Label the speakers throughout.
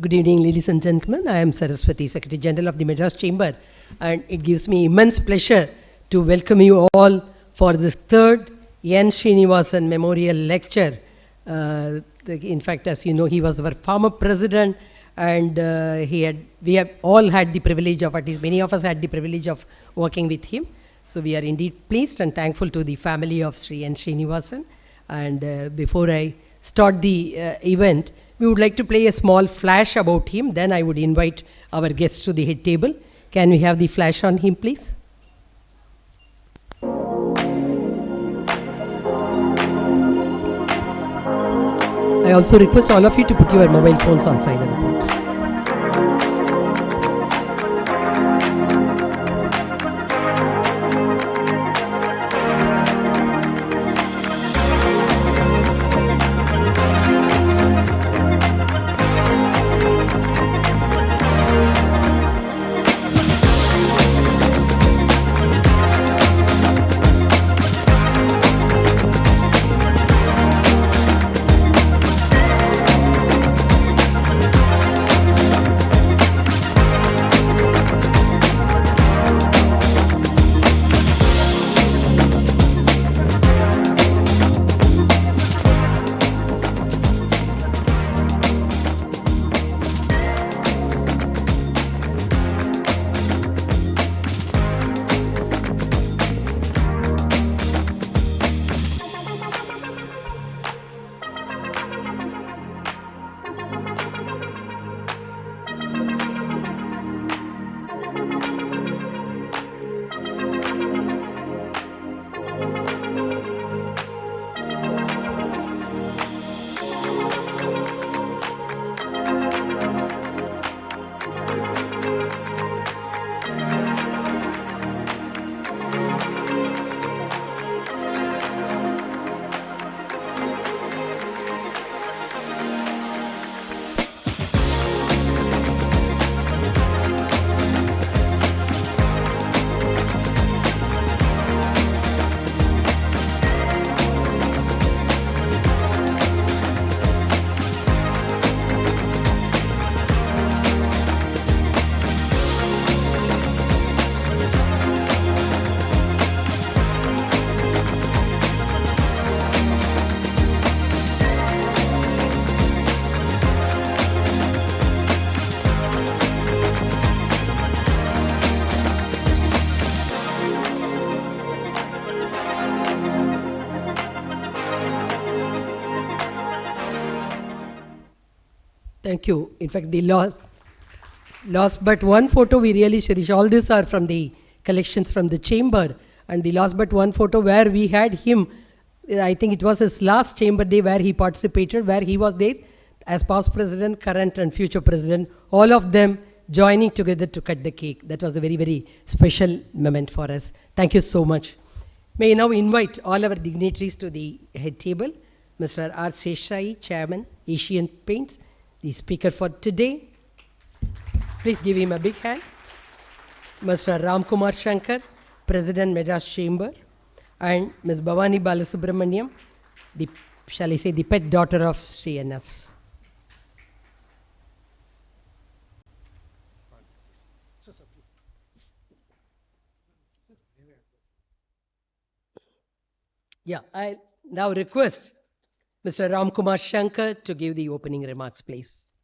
Speaker 1: Good evening, ladies and gentlemen. I am Saraswati, Secretary General of the Madras Chamber, and it gives me immense pleasure to welcome you all for this third N. Srinivasan Memorial Lecture. In fact, as you know, he was our former president, and we have all had the privilege of, at least many of us had the privilege of working with him. So we are indeed pleased and thankful to the family of Sri N. Srinivasan. And before I start the event, we would like to play a small flash about him. Then I would invite our guests to the head table. Can we have the flash on him, please? I also request all of you to put your mobile phones on silent mode. Thank you. In fact, the last but one photo we really cherish. All these are from the collections from the chamber. And the last but one photo where we had him, I think it was his last chamber day where he participated, where he was there as past president, current and future president, all of them joining together to cut the cake. That was a very, very special moment for us. Thank you so much. May I now invite all our dignitaries to the head table. Mr. R Seshasayee, Chairman, Asian Paints, the speaker for today. Please give him a big hand. Mr. Ramkumar Shankar, President, Madras Chamber, and Ms. Bhavani Balasubramaniam, the, shall I say, the pet daughter of Sri N.S. Yeah, I now request Mr. Ramkumar Shankar to give the opening remarks, please.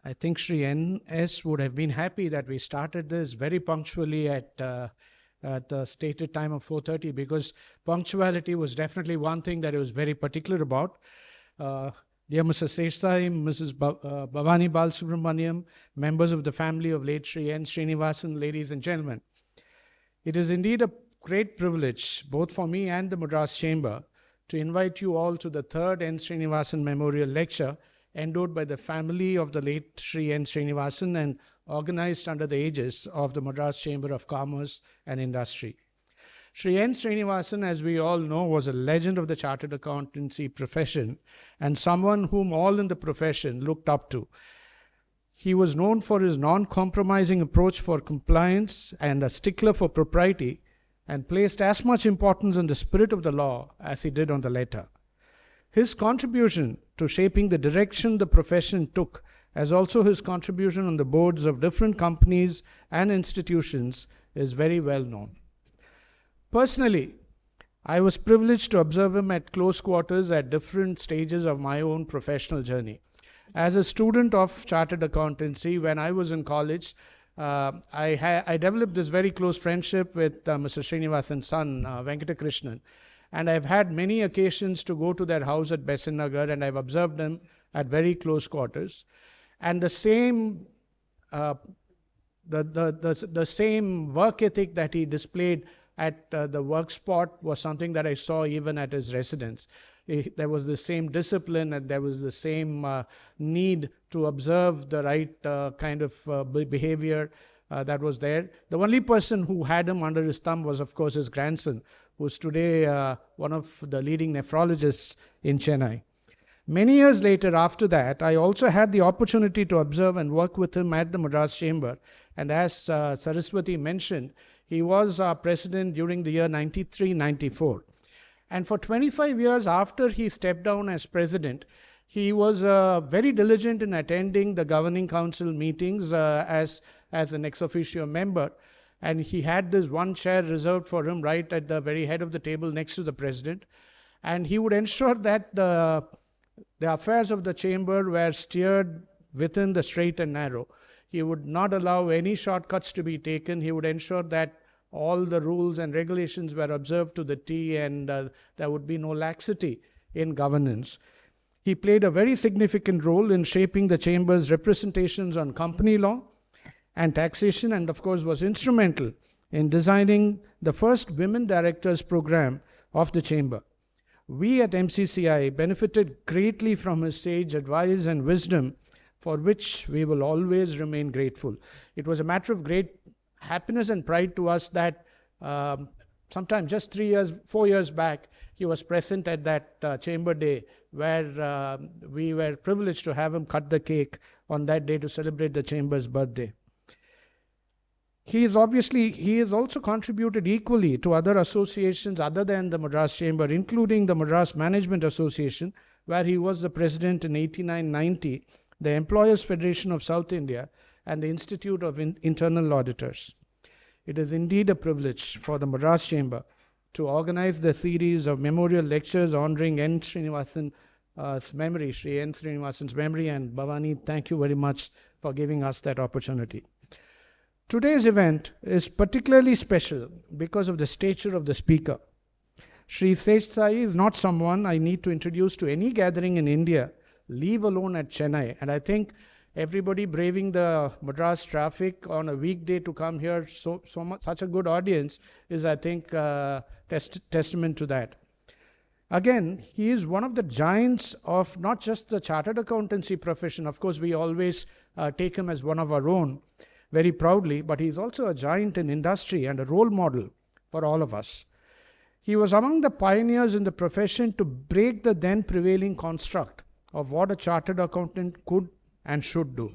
Speaker 2: I think Sri N.S. would have been happy that we started this very punctually at the stated time of 4:30, because punctuality was definitely one thing that he was very particular about. Dear Mr. Seshasayee, Mrs. Bhavani Balasubramaniam, members of the family of late Sri N. Srinivasan, ladies and gentlemen. It is indeed a great privilege, both for me and the Madras Chamber, to invite you all to the third N. Srinivasan Memorial Lecture, endowed by the family of the late Sri N. Srinivasan and organized under the aegis of the Madras Chamber of Commerce and Industry. Sri N. Srinivasan, as we all know, was a legend of the chartered accountancy profession and someone whom all in the profession looked up to. He was known for his non-compromising approach for compliance and a stickler for propriety, and placed as much importance on the spirit of the law as he did on the letter. His contribution to shaping the direction the profession took, as also his contribution on the boards of different companies and institutions, is very well known. Personally, I was privileged to observe him at close quarters at different stages of my own professional journey. As a student of chartered accountancy, when I was in college, I developed this very close friendship with Mr. Srinivasan's son, Venkatakrishnan. And I've had many occasions to go to their house at Nagar, and I've observed them at very close quarters. And the same the same work ethic that he displayed at the work spot was something that I saw even at his residence. There was the same discipline, and there was the same need to observe the right kind of behavior that was there. The only person who had him under his thumb was, of course, his grandson, who's today one of the leading nephrologists in Chennai. Many years later, after that, I also had the opportunity to observe and work with him at the Madras Chamber. And as Saraswati mentioned, he was our president during the year 93-94. And for 25 years after he stepped down as president, he was very diligent in attending the governing council meetings as an ex officio member. And he had this one chair reserved for him right at the very head of the table next to the president. And he would ensure that the affairs of the chamber were steered within the straight and narrow. He would not allow any shortcuts to be taken. He would ensure that all the rules and regulations were observed to the T, and there would be no laxity in governance. He played a very significant role in shaping the chamber's representations on company law and taxation, and of course was instrumental in designing the first women directors program of the chamber. We at MCCI benefited greatly from his sage advice and wisdom, for which we will always remain grateful. It was a matter of great happiness and pride to us that sometime just 4 years back, he was present at that chamber day where we were privileged to have him cut the cake on that day to celebrate the chamber's birthday. He has also contributed equally to other associations other than the Madras Chamber, including the Madras Management Association, where he was the president in 89-90, the Employers Federation of South India, and the Institute of Internal Auditors. It is indeed a privilege for the Madras Chamber to organize the series of memorial lectures honoring N. Srinivasan's memory, Sri N. Srinivasan's memory, and Bhavani, thank you very much for giving us that opportunity. Today's event is particularly special because of the stature of the speaker. Sri Seshasayee is not someone I need to introduce to any gathering in India, leave alone at Chennai. And I think everybody braving the Madras traffic on a weekday to come here, such a good audience, is, I think, testament to that. Again, he is one of the giants of not just the chartered accountancy profession. Of course, we always take him as one of our own, very proudly, but he is also a giant in industry and a role model for all of us. He was among the pioneers in the profession to break the then prevailing construct of what a chartered accountant could and should do.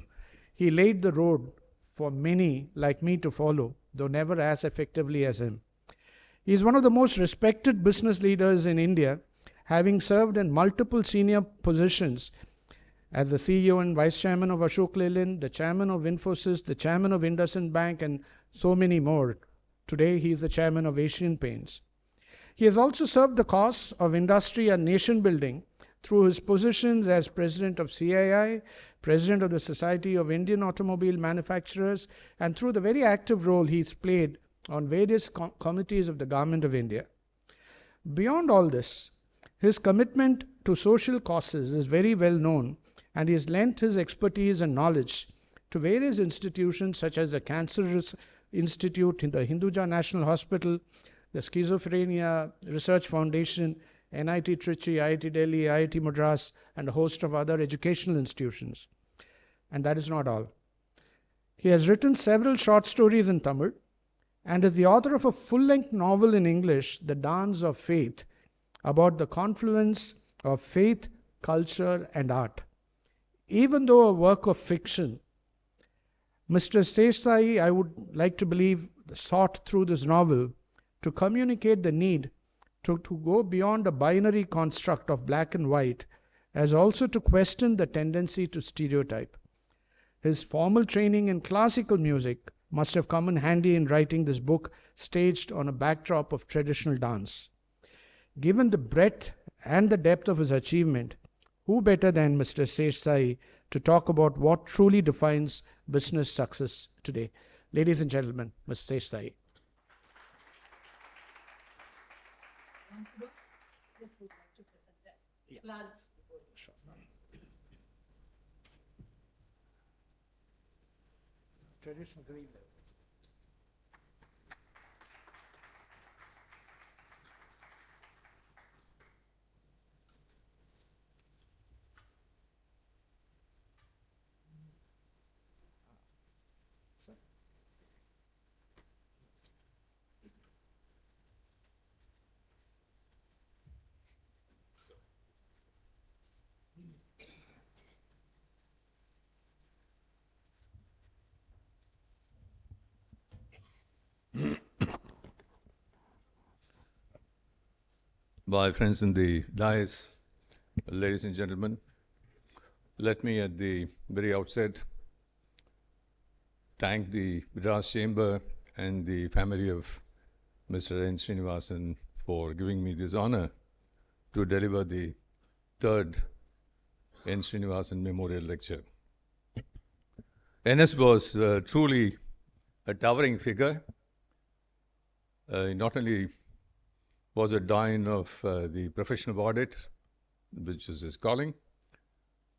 Speaker 2: He laid the road for many like me to follow, though never as effectively as him. He is one of the most respected business leaders in India, having served in multiple senior positions as the CEO and Vice Chairman of Ashok Leyland, the Chairman of Infosys, the Chairman of IndusInd Bank, and so many more. Today, he is the Chairman of Asian Paints. He has also served the cause of industry and nation building through his positions as President of CII, President of the Society of Indian Automobile Manufacturers, and through the very active role he's played on various committees of the Government of India. Beyond all this, his commitment to social causes is very well known, and he has lent his expertise and knowledge to various institutions such as the Cancer Institute in the Hinduja National Hospital, the Schizophrenia Research Foundation, NIT Trichy, IIT Delhi, IIT Madras, and a host of other educational institutions. And that is not all. He has written several short stories in Tamil and is the author of a full-length novel in English, The Dance of Faith, about the confluence of faith, culture, and art. Even though a work of fiction, Mr. Seshasayee, I would like to believe, sought through this novel to communicate the need to go beyond a binary construct of black and white, as also to question the tendency to stereotype. His formal training in classical music must have come in handy in writing this book staged on a backdrop of traditional dance. Given the breadth and the depth of his achievement, who better than Mr. Seshasayee to talk about what truly defines business success today? Ladies and gentlemen, Mr. Seshasayee. Traditional green.
Speaker 3: My friends in the dais, ladies and gentlemen, let me at the very outset thank the Madras Chamber and the family of Mr. N. Srinivasan for giving me this honor to deliver the third N. Srinivasan Memorial Lecture. NS was truly a towering figure. Not only was a doyen of the profession of audit, which is his calling,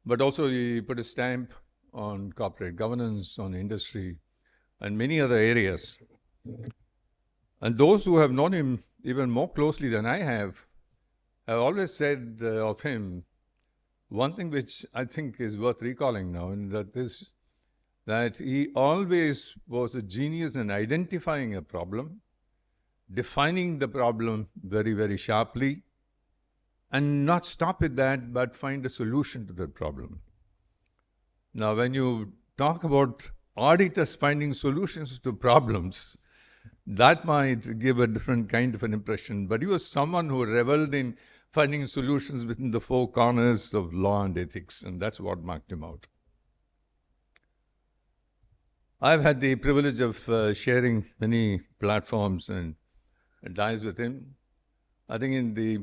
Speaker 3: but also he put a stamp on corporate governance, on industry, and many other areas. And those who have known him even more closely than I have always said of him one thing which I think is worth recalling now, and that is that he always was a genius in identifying a problem, defining the problem very, very sharply, and not stop at that, but find a solution to that problem. Now, when you talk about auditors finding solutions to problems, that might give a different kind of an impression, but he was someone who reveled in finding solutions within the four corners of law and ethics, and that's what marked him out. I've had the privilege of sharing many platforms and dines with him. I think in the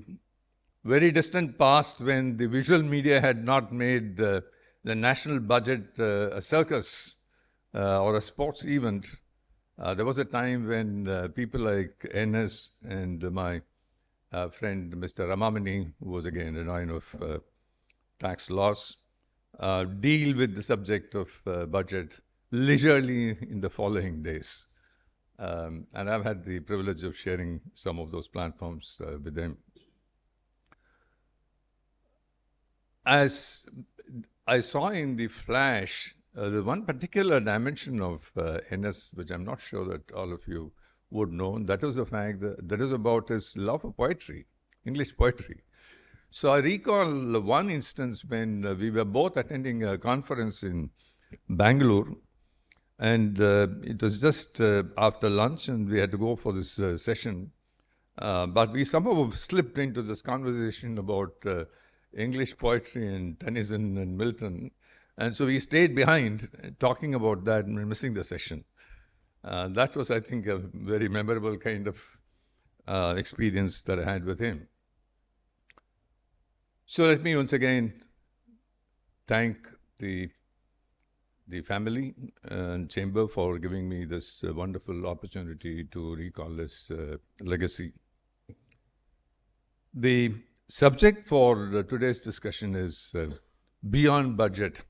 Speaker 3: very distant past, when the visual media had not made the national budget a circus or a sports event, there was a time when people like NS and my friend Mr. Ramamani, who was again a doyen of tax laws, deal with the subject of budget leisurely in the following days. And I've had the privilege of sharing some of those platforms with them. As I saw in the flash, the one particular dimension of NS, which I'm not sure that all of you would know, and that was the fact that is about his love for poetry, English poetry. So I recall one instance when we were both attending a conference in Bangalore, and it was just after lunch, and we had to go for this session. But we somehow slipped into this conversation about English poetry and Tennyson and Milton. And so we stayed behind talking about that and missing the session. That was, I think, a very memorable kind of experience that I had with him. So let me once again thank the family and chamber for giving me this wonderful opportunity to recall this legacy. The subject for today's discussion is Beyond Budget,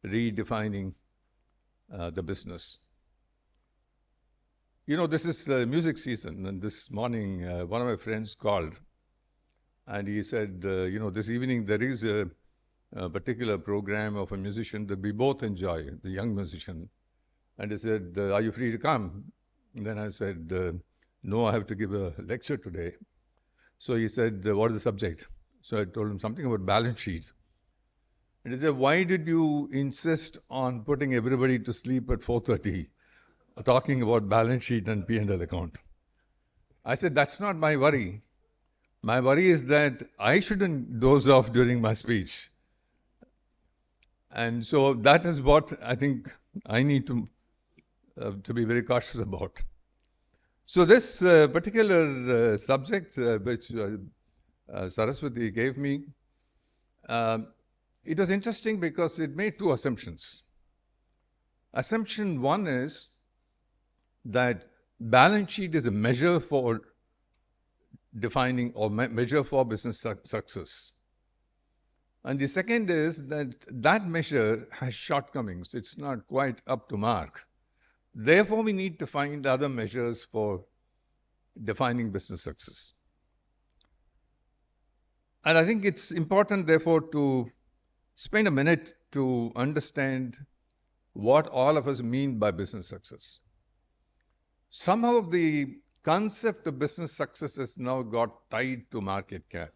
Speaker 3: Redefining the Business. You know, this is music season, and this morning one of my friends called and he said, you know, this evening there is a particular program of a musician that we both enjoy, the young musician. And he said, are you free to come? And then I said, no, I have to give a lecture today. So he said, what is the subject? So I told him something about balance sheets. And he said, why did you insist on putting everybody to sleep at 4:30, talking about balance sheet and P&L account? I said, that's not my worry. My worry is that I shouldn't doze off during my speech. And so that is what I think I need to be very cautious about. So this particular subject which Saraswati gave me, it was interesting because it made two assumptions. Assumption one is that balance sheet is a measure for defining or measure for business success. And the second is that that measure has shortcomings. It's not quite up to mark. Therefore, we need to find other measures for defining business success. And I think it's important, therefore, to spend a minute to understand what all of us mean by business success. Somehow the concept of business success has now got tied to market cap.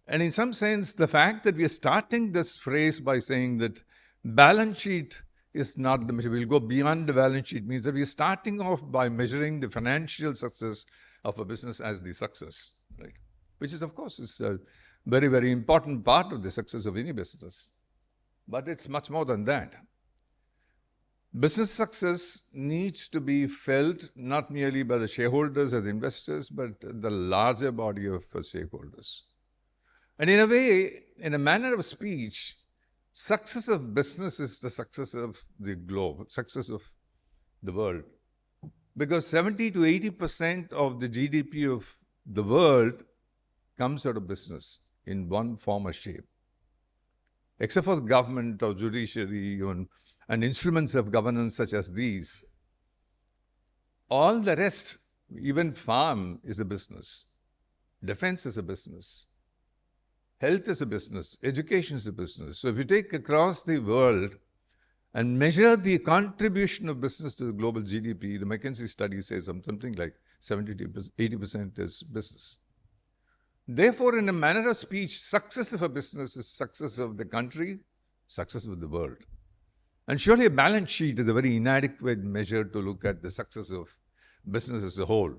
Speaker 3: And in some sense, the fact that we are starting this phrase by saying that balance sheet is not the measure, we'll go beyond the balance sheet, means that we are starting off by measuring the financial success of a business as the success, right? Which is, of course, is a very, very important part of the success of any business. But it's much more than that. Business success needs to be felt not merely by the shareholders as investors, but the larger body of stakeholders. And in a way, in a manner of speech, success of business is the success of the globe, success of the world. Because 70 to 80% of the GDP of the world comes out of business in one form or shape. Except for the government or judiciary and instruments of governance such as these, all the rest, even farm is a business, defense is a business, health is a business, education is a business. So if you take across the world and measure the contribution of business to the global GDP, the McKinsey study says something like 70 to 80% is business. Therefore, in a manner of speech, success of a business is success of the country, success of the world. And surely a balance sheet is a very inadequate measure to look at the success of business as a whole.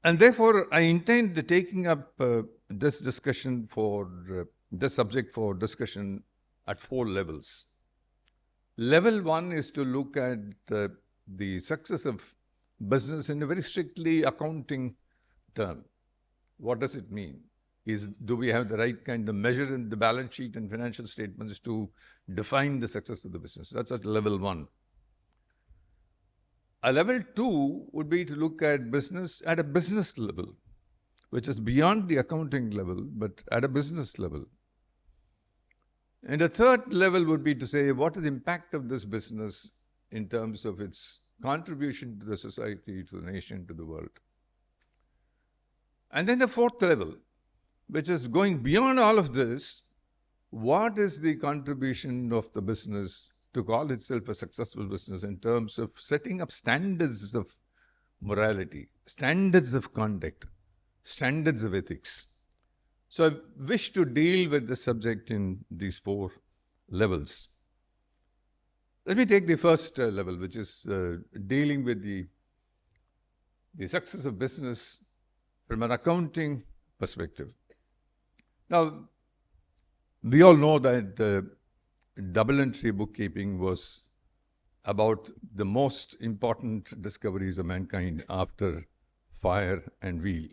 Speaker 3: And therefore, I intend taking up this discussion this subject for discussion at 4 levels. Level 1 is to look at the success of business in a very strictly accounting term. What does it mean? Do we have the right kind of measure in the balance sheet and financial statements to define the success of the business? That's at level 1. A level 2 would be to look at business at a business level, which is beyond the accounting level, but at a business level. And a third level would be to say, what is the impact of this business in terms of its contribution to the society, to the nation, to the world? And then the fourth level, which is going beyond all of this, what is the contribution of the business to call itself a successful business in terms of setting up standards of morality, standards of conduct, standards of ethics? So I wish to deal with the subject in these 4 levels. Let me take the first level, which is dealing with the success of business from an accounting perspective. Now, we all know that double entry bookkeeping was about the most important discoveries of mankind after fire and wheel.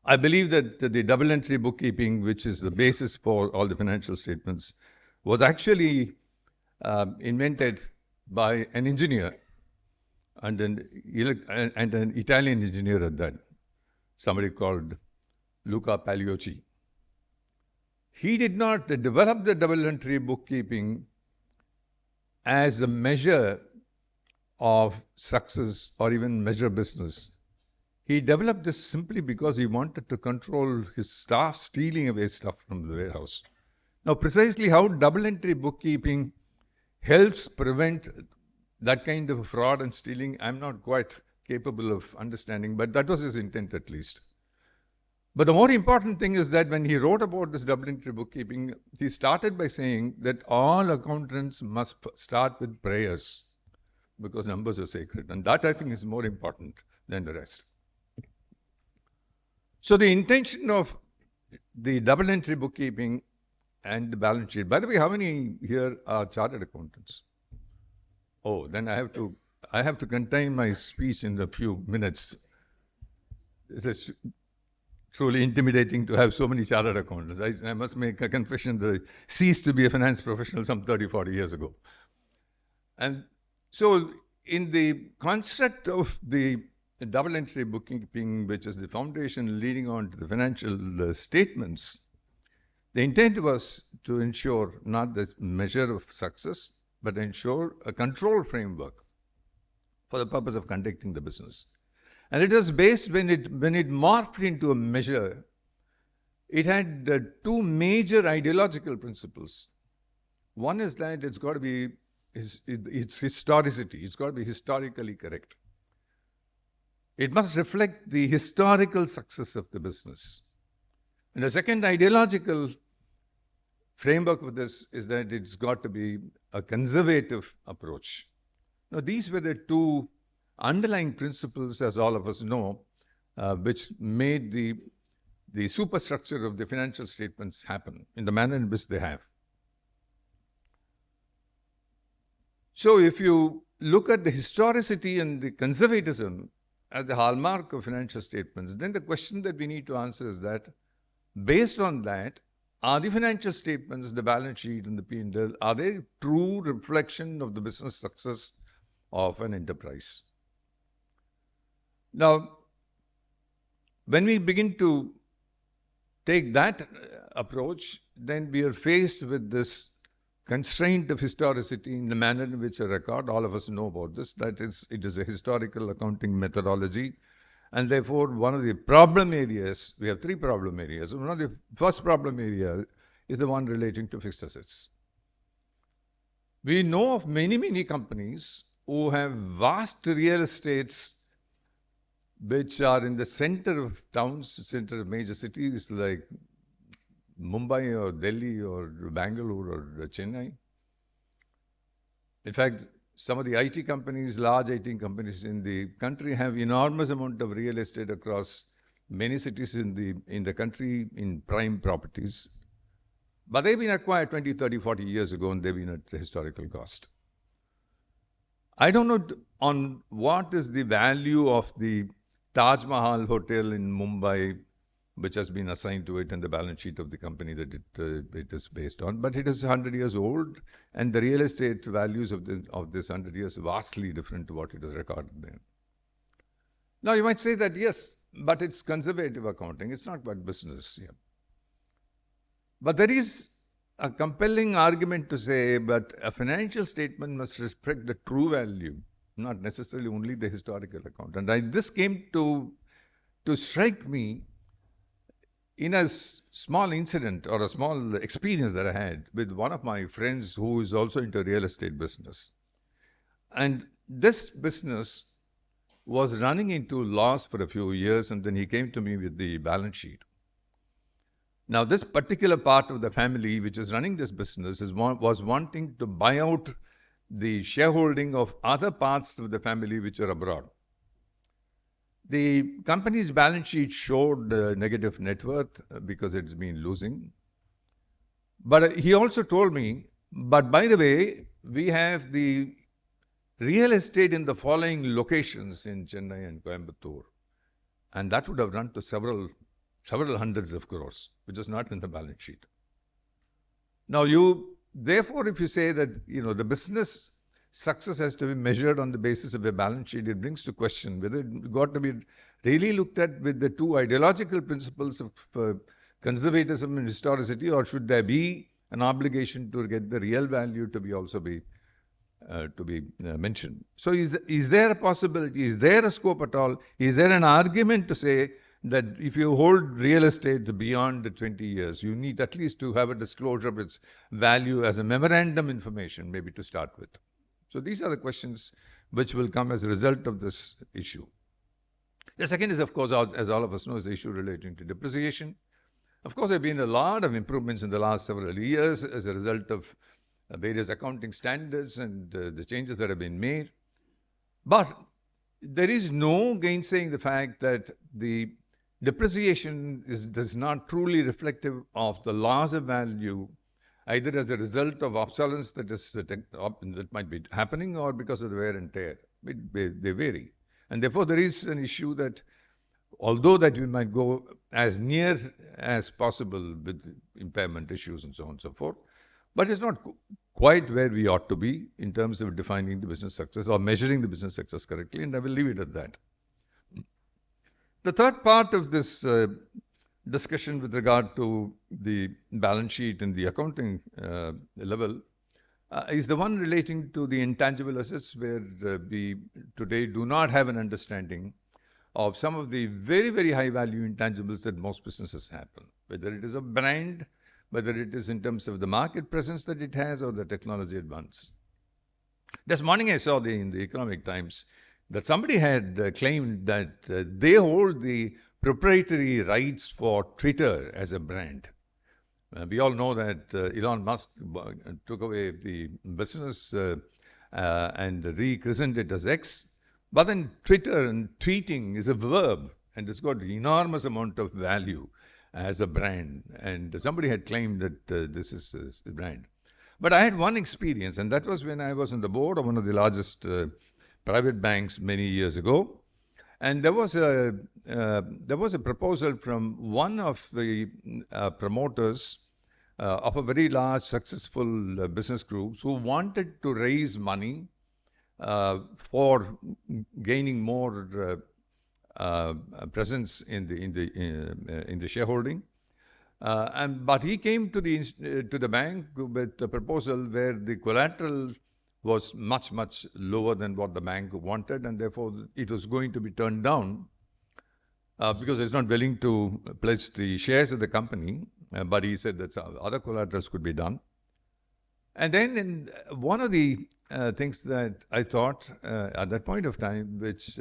Speaker 3: I believe that the double entry bookkeeping, which is the basis for all the financial statements, was actually invented by an engineer and an Italian engineer at that, somebody called Luca Pagliocci. He did not develop the double entry bookkeeping as a measure of success or even measure business. He developed this simply because he wanted to control his staff stealing away stuff from the warehouse. Now, precisely how double entry bookkeeping helps prevent that kind of fraud and stealing, I'm not quite capable of understanding, but that was his intent at least. But the more important thing is that when he wrote about this double entry bookkeeping, he started by saying that all accountants must start with prayers because numbers are sacred. And that, I think, is more important than the rest. So the intention of the double entry bookkeeping and the balance sheet. By the way, how many here are chartered accountants? Oh, then I have to contain my speech in a few minutes. This is truly intimidating to have so many chartered accountants. I must make a confession that I ceased to be a finance professional some 30, 40 years ago. And so in the construct of the double entry bookkeeping, which is the foundation leading on to the financial statements, the intent was to ensure not the measure of success, but ensure a control framework for the purpose of conducting the business. And it was based, when it morphed into a measure, it had two major ideological principles. One is that it's got to be its historicity. It's got to be historically correct. It must reflect the historical success of the business. And the second ideological framework of this is that it's got to be a conservative approach. Now, these were the two underlying principles, as all of us know, which made the superstructure of the financial statements happen in the manner in which they have. So if you look at the historicity and the conservatism as the hallmark of financial statements, then the question that we need to answer is that, based on that, are the financial statements, the balance sheet and the P&L, are they true reflection of the business success of an enterprise? Now, when we begin to take that approach, then we are faced with this constraint of historicity in the manner in which a record, all of us know about this, that it is a historical accounting methodology. And therefore, one of the problem areas, we have three problem areas. One of the first problem area is the one relating to fixed assets. We know of many, many companies who have vast real estates which are in the center of towns, center of major cities like Mumbai or Delhi or Bangalore or Chennai. In fact, some of the IT companies, large IT companies in the country, have enormous amount of real estate across many cities in the country in prime properties. But they've been acquired 20, 30, 40 years ago, and they've been at the historical cost. I don't know on what is the value of the Taj Mahal Hotel in Mumbai, which has been assigned to it in the balance sheet of the company that it is based on. But it is 100 years old, and the real estate values of this 100 years are vastly different to what it is recorded there. Now, you might say that, yes, but it's conservative accounting. It's not about business here. But there is a compelling argument to say, but a financial statement must reflect the true value, not necessarily only the historical account. And this came to strike me in a small incident or a small experience that I had with one of my friends who is also into real estate business. And this business was running into loss for a few years, and then he came to me with the balance sheet. Now, this particular part of the family which is running this business was wanting to buy out the shareholding of other parts of the family which are abroad. The company's balance sheet showed negative net worth because it's been losing. But he also told me, but by the way, we have the real estate in the following locations in Chennai and Coimbatore. And that would have run to several hundreds of crores, which is not in the balance sheet. Now, therefore, if you say that, the business success has to be measured on the basis of a balance sheet, it brings to question whether it got to be really looked at with the two ideological principles of conservatism and historicity, or should there be an obligation to get the real value to be mentioned? So is there a possibility, is there a scope at all, is there an argument to say that if you hold real estate beyond the 20 years, you need at least to have a disclosure of its value as a memorandum information, maybe to start with? So these are the questions which will come as a result of this issue. The second is, of course, as all of us know, is the issue relating to depreciation. Of course, there have been a lot of improvements in the last several years as a result of various accounting standards and the changes that have been made. But there is no gainsaying the fact that the depreciation does not truly reflective of the loss of value, either as a result of obsolescence that might be happening or because of the wear and tear. They vary. And therefore, there is an issue that although that we might go as near as possible with impairment issues and so on and so forth, but it's not quite where we ought to be in terms of defining the business success or measuring the business success correctly, and I will leave it at that. The third part of this discussion with regard to the balance sheet and the accounting level is the one relating to the intangible assets, where we today do not have an understanding of some of the very, very high value intangibles that most businesses have, whether it is a brand, whether it is in terms of the market presence that it has or the technology advance. This morning I saw in the Economic Times that somebody had claimed that they hold the proprietary rights for Twitter as a brand. We all know that Elon Musk took away the business and rechristened it as X. But then Twitter and tweeting is a verb, and it's got enormous amount of value as a brand. And somebody had claimed that this is a brand. But I had one experience, and that was when I was on the board of one of the largest private banks many years ago. And there was a proposal from one of the promoters of a very large, successful business groups who wanted to raise money for gaining more presence in the shareholding. But he came to the bank with a proposal where the collateral was much, much lower than what the bank wanted, and therefore it was going to be turned down because it's not willing to pledge the shares of the company. But he said that other collaterals could be done. And then one of the things that I thought at that point of time, which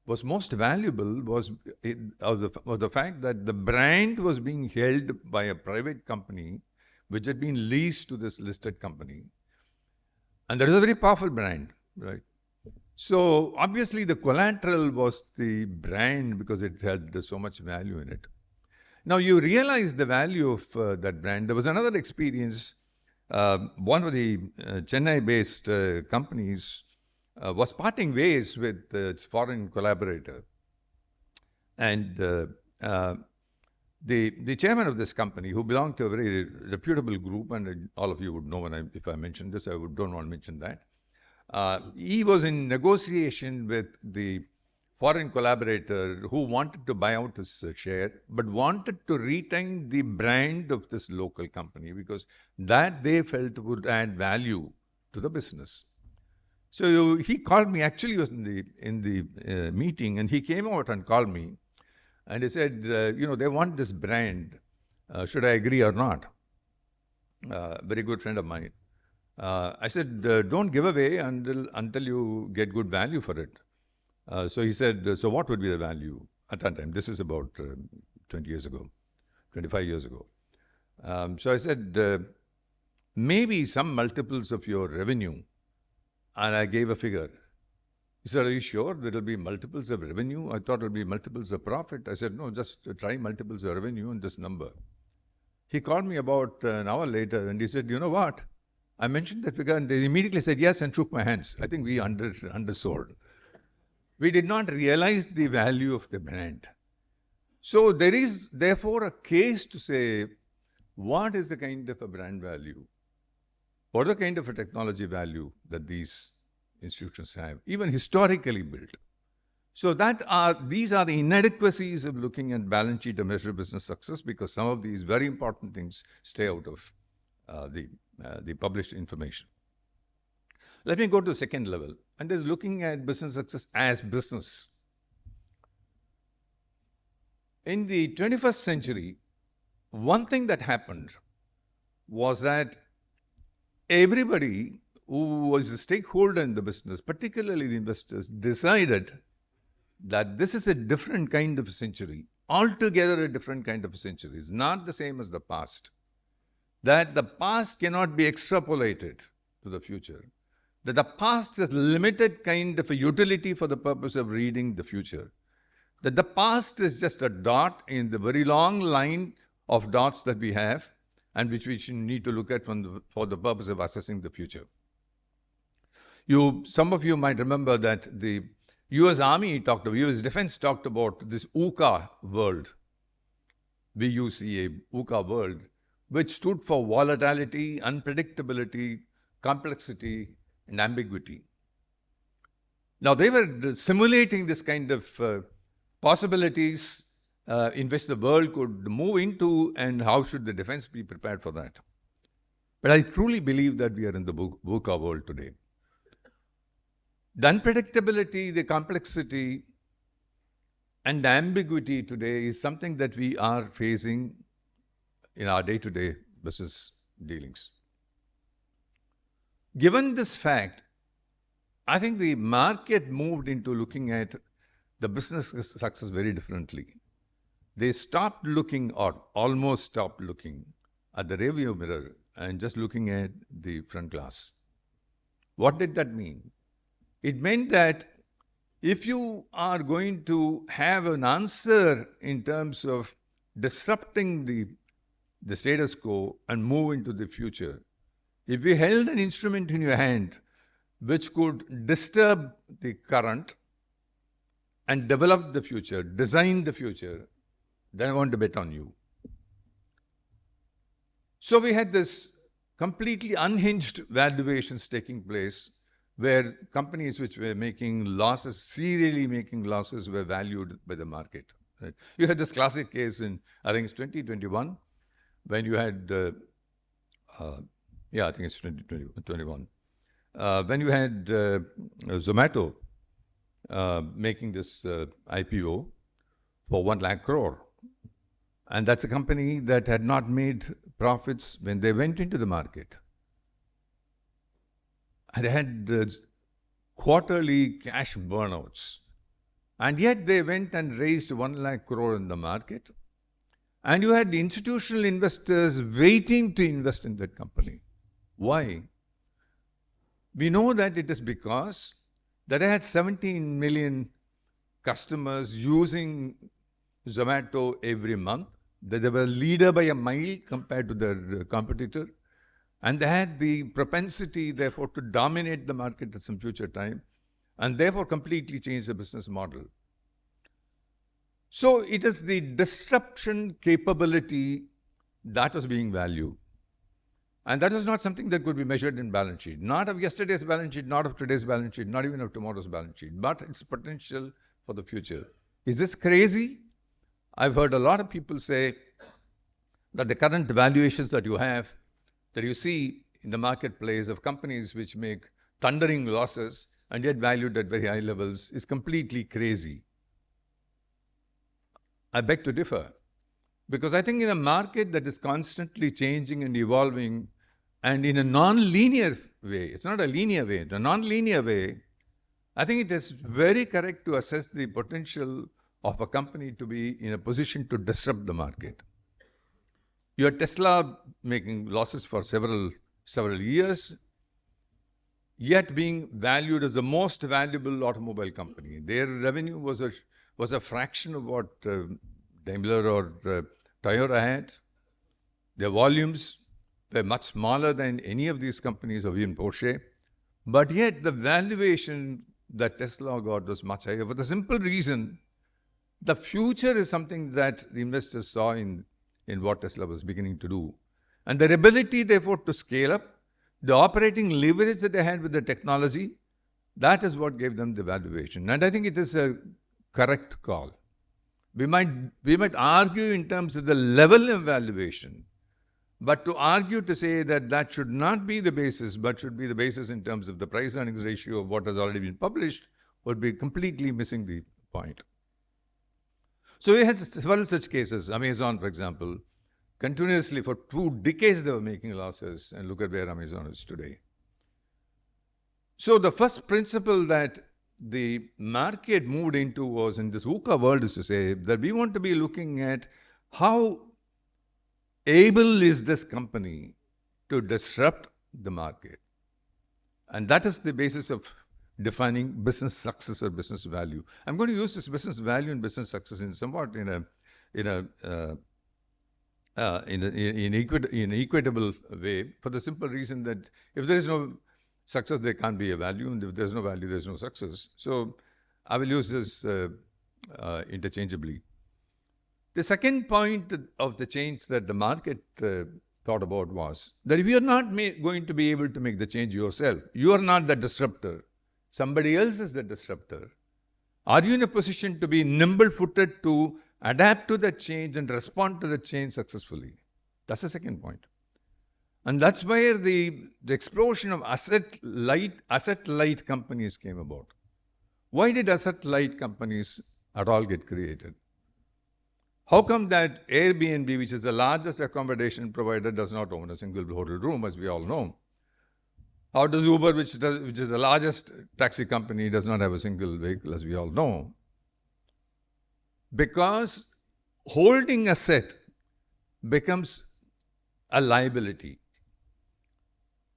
Speaker 3: was most valuable, was the fact that the brand was being held by a private company which had been leased to this listed company. And that is a very powerful brand, right? So obviously the collateral was the brand because it had so much value in it. Now you realize the value of that brand. There was another experience. One of the Chennai-based companies was parting ways with its foreign collaborator. And the chairman of this company, who belonged to a very reputable group, and all of you would know if I mention this, I don't want to mention that. He was in negotiation with the foreign collaborator who wanted to buy out his share, but wanted to retain the brand of this local company because that they felt would add value to the business. So he called me. Actually, he was in the meeting, and he came out and called me, and he said, they want this brand. Should I agree or not? Very good friend of mine. I said, don't give away until you get good value for it. So he said, so what would be the value at that time? This is about 20 years ago, 25 years ago. So I said, maybe some multiples of your revenue. And I gave a figure. He said, are you sure there will be multiples of revenue? I thought it will be multiples of profit. I said, no, just try multiples of revenue and this number. He called me about an hour later and he said, you know what? I mentioned that figure and they immediately said yes and shook my hands. I think we undersold. We did not realize the value of the brand. So there is therefore a case to say, what is the kind of a brand value? What is the kind of a technology value that these institutions have, even historically built? So these are the inadequacies of looking at balance sheet to measure business success, because some of these very important things stay out of the published information. Let me go to the second level, and is looking at business success as business. In the 21st century, one thing that happened was that everybody who was a stakeholder in the business, particularly the investors, decided that this is a different kind of a century, altogether a different kind of a century. It's not the same as the past. That the past cannot be extrapolated to the future. that the past has limited kind of a utility for the purpose of reading the future. That the past is just a dot in the very long line of dots that we have, and which we need to look at for the purpose of assessing the future. Some of you might remember that the US Army US Defense talked about this VUCA world, VUCA, VUCA world, which stood for volatility, unpredictability, complexity, and ambiguity. Now, they were simulating this kind of possibilities in which the world could move into, and how should the defense be prepared for that. But I truly believe that we are in the VUCA world today. The unpredictability, the complexity, and the ambiguity today is something that we are facing in our day-to-day business dealings. Given this fact, I think the market moved into looking at the business success very differently. They stopped looking, or almost stopped looking, at the rearview mirror and just looking at the front glass. What did that mean? It meant that if you are going to have an answer in terms of disrupting the status quo and move into the future, if you held an instrument in your hand which could disturb the current and develop the future, design the future, then I want to bet on you. So we had this completely unhinged valuations taking place, where companies which were making losses, serially making losses, were valued by the market. Right? You had this classic case in, I think it's 2021, when you had, I think it's 2021, when you had Zomato making this IPO for 1 lakh crore. And that's a company that had not made profits when they went into the market. And they had quarterly cash burnouts. And yet they went and raised 1 lakh crore in the market. And you had the institutional investors waiting to invest in that company. Why? We know that it is because that they had 17 million customers using Zomato every month, that they were leader by a mile compared to their competitor, and they had the propensity, therefore, to dominate the market at some future time, and therefore completely change the business model. So it is the disruption capability that was being valued. And that is not something that could be measured in balance sheet. Not of yesterday's balance sheet, not of today's balance sheet, not even of tomorrow's balance sheet, but its potential for the future. Is this crazy? I've heard a lot of people say that the current valuations that you see in the marketplace of companies which make thundering losses and yet valued at very high levels is completely crazy. I beg to differ, because I think in a market that is constantly changing and evolving, and in a non-linear way, it's not a linear way, the non-linear way, I think it is very correct to assess the potential of a company to be in a position to disrupt the market. Your Tesla making losses for several years, yet being valued as the most valuable automobile company. Their revenue was a fraction of what Daimler or Toyota had. Their volumes were much smaller than any of these companies, or even Porsche. But yet the valuation that Tesla got was much higher, for the simple reason the future is something that the investors saw in what Tesla was beginning to do. And their ability, therefore, to scale up, the operating leverage that they had with the technology, that is what gave them the valuation. And I think it is a correct call. We might argue in terms of the level of valuation, but to argue to say that that should not be the basis, but should be the basis in terms of the price-earnings ratio of what has already been published, would be completely missing the point. So we had several such cases. Amazon, for example, continuously for 2 decades they were making losses, and look at where Amazon is today. So the first principle that the market moved into was, in this VUCA world, is to say that we want to be looking at how able is this company to disrupt the market. And that is the basis of defining business success or business value. I'm going to use this business value and business success in somewhat in an equitable way, for the simple reason that if there is no success, there can't be a value, and if there's no value, there's no success. So I will use this interchangeably. The second point of the change that the market thought about was that if you're not going to be able to make the change yourself, you are not the disruptor, somebody else is the disruptor, are you in a position to be nimble-footed to adapt to the change and respond to the change successfully? That's the second point. And that's where the explosion of asset-light companies came about. Why did asset-light companies at all get created? How come that Airbnb, which is the largest accommodation provider, does not own a single hotel room, as we all know? How does Uber, which is the largest taxi company, does not have a single vehicle, as we all know? Because holding asset becomes a liability.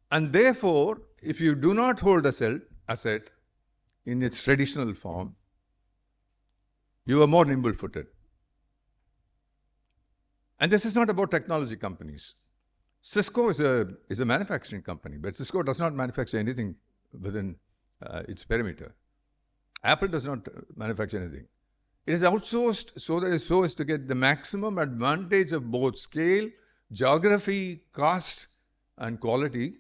Speaker 3: And therefore, if you do not hold asset in its traditional form, you are more nimble-footed. And this is not about technology companies. Cisco is a manufacturing company, but Cisco does not manufacture anything within its perimeter. Apple does not manufacture anything. It is outsourced so as to get the maximum advantage of both scale, geography, cost, and quality.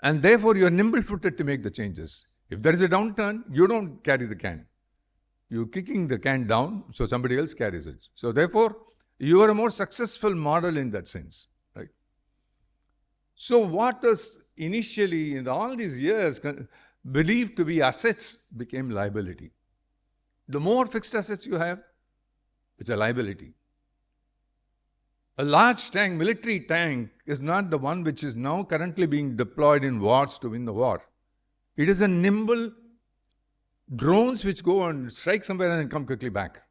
Speaker 3: And therefore, you are nimble-footed to make the changes. If there is a downturn, you don't carry the can. You're kicking the can down, so somebody else carries it. So therefore, you are a more successful model in that sense, right? So what was initially, in all these years, believed to be assets became liability. The more fixed assets you have, it's a liability. A large tank, military tank, is not the one which is now currently being deployed in wars to win the war. It is a nimble drones which go and strike somewhere and then come quickly back.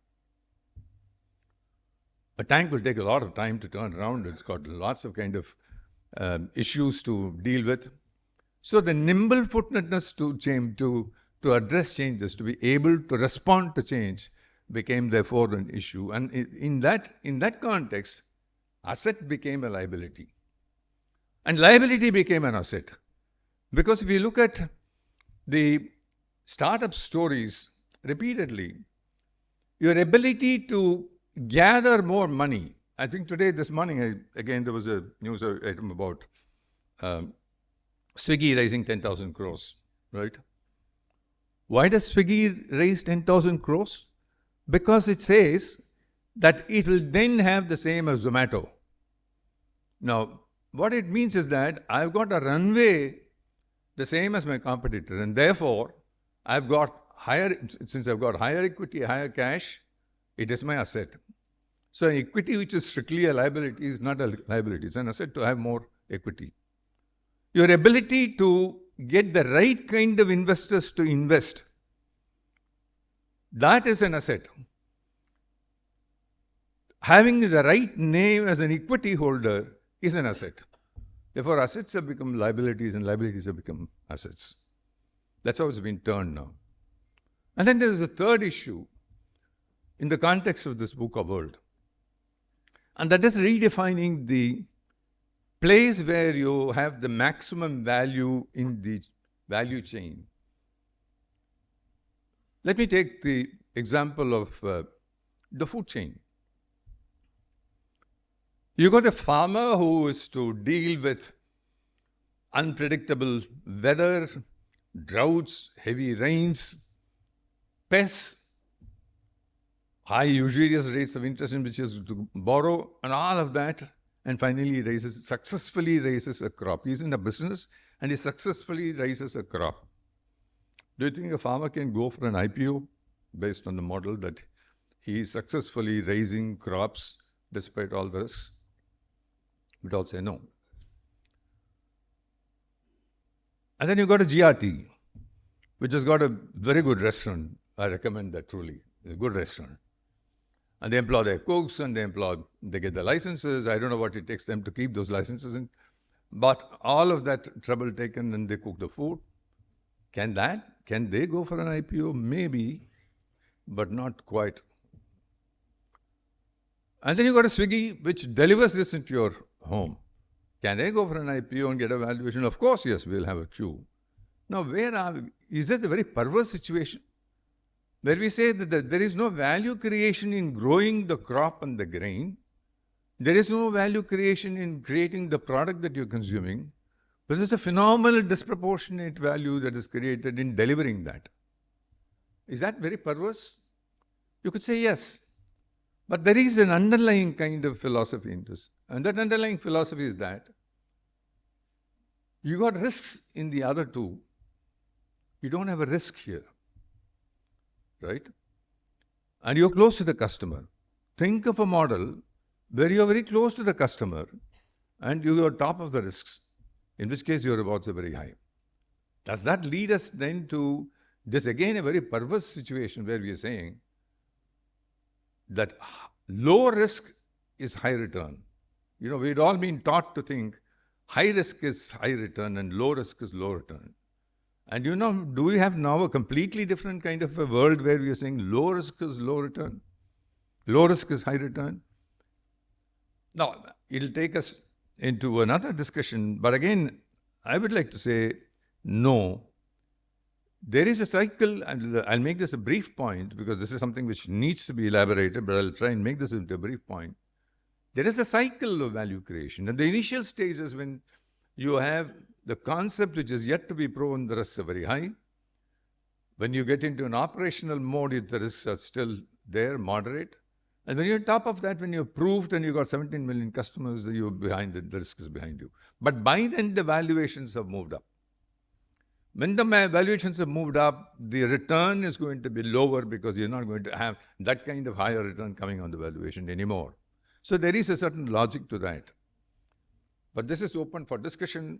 Speaker 3: A tank will take a lot of time to turn around. It's got lots of kind of issues to deal with. So the nimble-footedness to address changes, to be able to respond to change, became therefore an issue. And in that context, asset became a liability. And liability became an asset. Because if you look at the startup stories repeatedly, your ability to gather more money. I think today, this morning, again, there was a news item about Swiggy raising 10,000 crores, right? Why does Swiggy raise 10,000 crores? Because it says that it will then have the same as Zomato. Now, what it means is that I've got a runway the same as my competitor, and therefore, since I've got higher equity, higher cash, it is my asset. So equity which is strictly a liability is not a liability. It's an asset to have more equity. Your ability to get the right kind of investors to invest, that is an asset. Having the right name as an equity holder is an asset. Therefore, assets have become liabilities and liabilities have become assets. That's how it's been turned now. And then there is a third issue in the context of this VUCA world. And that is redefining the place where you have the maximum value in the value chain. Let me take the example of the food chain. You got a farmer who is to deal with unpredictable weather, droughts, heavy rains, pests, high usurious rates of interest in which he has to borrow, and all of that, and finally successfully raises a crop. He's in a business and he successfully raises a crop. Do you think a farmer can go for an IPO based on the model that he is successfully raising crops despite all the risks? We'd all say no. And then you got a GRT, which has got a very good restaurant. I recommend that truly. It's a good restaurant. And they employ their cooks and they get the licenses. I don't know what it takes them to keep those licenses. But all of that trouble taken and they cook the food. Can they go for an IPO? Maybe, but not quite. And then you got a Swiggy which delivers this into your home. Can they go for an IPO and get a valuation? Of course, yes, we'll have a queue. Now, where are we? Is this a very perverse situation? Where we say that there is no value creation in growing the crop and the grain. There is no value creation in creating the product that you're consuming. But there's a phenomenal disproportionate value that is created in delivering that. Is that very perverse? You could say yes. But there is an underlying kind of philosophy in this. And that underlying philosophy is that you got risks in the other two. You don't have a risk here. Right? And you're close to the customer. Think of a model where you're very close to the customer and you're top of the risks, in which case your rewards are very high. Does that lead us then to this again a very perverse situation where we are saying that low risk is high return? You know, we'd all been taught to think high risk is high return and low risk is low return. And you know, do we have now a completely different kind of a world where we are saying low risk is low return, low risk is high return? Now, it'll take us into another discussion, but again, I would like to say no. There is a cycle, and I'll make this a brief point because this is something which needs to be elaborated, but I'll try and make this into a brief point. There is a cycle of value creation. And the initial stages when you have the concept which is yet to be proven, the risks are very high. When you get into an operational mode, the risks are still there, moderate. And when you're on top of that, when you've proved and you've got 17 million customers, you're behind it, the risk is behind you. But by then, the valuations have moved up. When the valuations have moved up, the return is going to be lower because you're not going to have that kind of higher return coming on the valuation anymore. So there is a certain logic to that. But this is open for discussion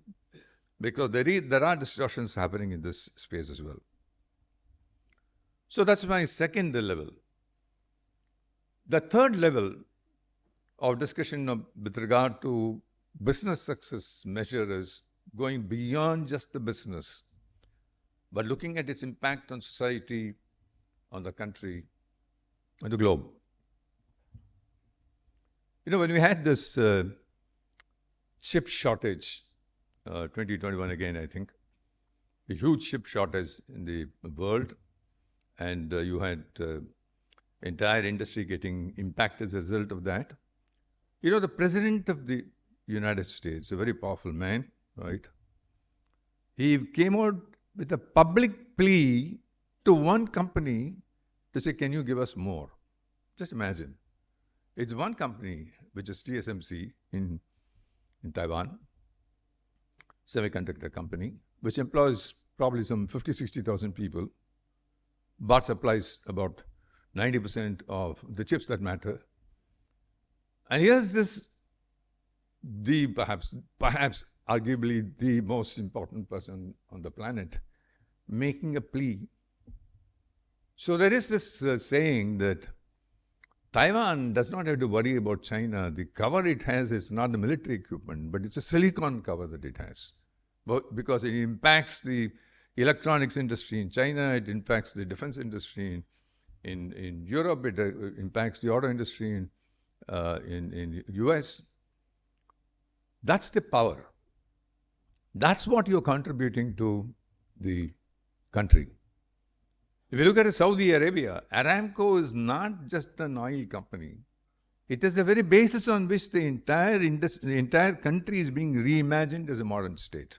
Speaker 3: because there are discussions happening in this space as well. So that's my second level. The third level of discussion with regard to business success measure is going beyond just the business, but looking at its impact on society, on the country, and the globe. You know, when we had this chip shortage, 2021 again, I think, a huge chip shortage in the world, and you had entire industry getting impacted as a result of that. You know, the President of the United States, a very powerful man, right? He came out with a public plea to one company to say, can you give us more? Just imagine. It's one company, which is TSMC in Taiwan, semiconductor company, which employs probably some 50, 60,000 people, but supplies about 90% of the chips that matter. And here's this, perhaps arguably the most important person on the planet, making a plea. So there is this saying that Taiwan does not have to worry about China. The cover it has is not the military equipment, but it's a silicon cover that it has. Because it impacts the electronics industry in China, it impacts the defense industry in Europe, it impacts the auto industry in US. That's the power. That's what you're contributing to the country. If you look at Saudi Arabia, Aramco is not just an oil company. It is the very basis on which the entire country is being reimagined as a modern state.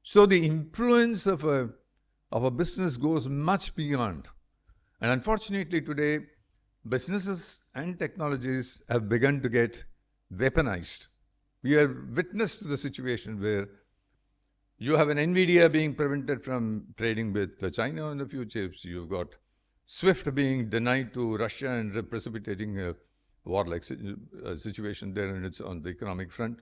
Speaker 3: So the influence of a business goes much beyond. And unfortunately today, businesses and technologies have begun to get weaponized. We are witness to the situation where you have an NVIDIA being prevented from trading with China on a few chips. You've got SWIFT being denied to Russia and precipitating a war-like situation there, and it's on the economic front.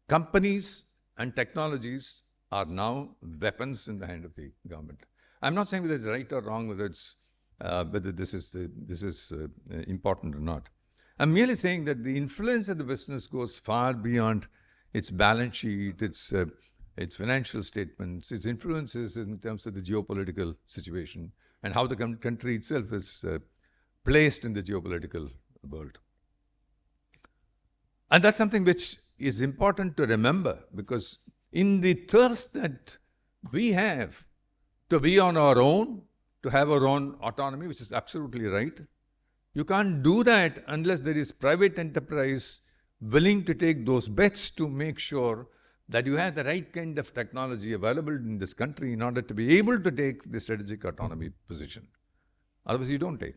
Speaker 3: Companies and technologies are now weapons in the hand of the government. I'm not saying whether it's right or wrong, whether this is important or not. I'm merely saying that the influence of the business goes far beyond its balance sheet, its financial statements, its influences in terms of the geopolitical situation and how the country itself is placed in the geopolitical world. And that's something which is important to remember, because in the thirst that we have to be on our own, to have our own autonomy, which is absolutely right, you can't do that unless there is private enterprise willing to take those bets to make sure that you have the right kind of technology available in this country in order to be able to take the strategic autonomy position. Otherwise, you don't take.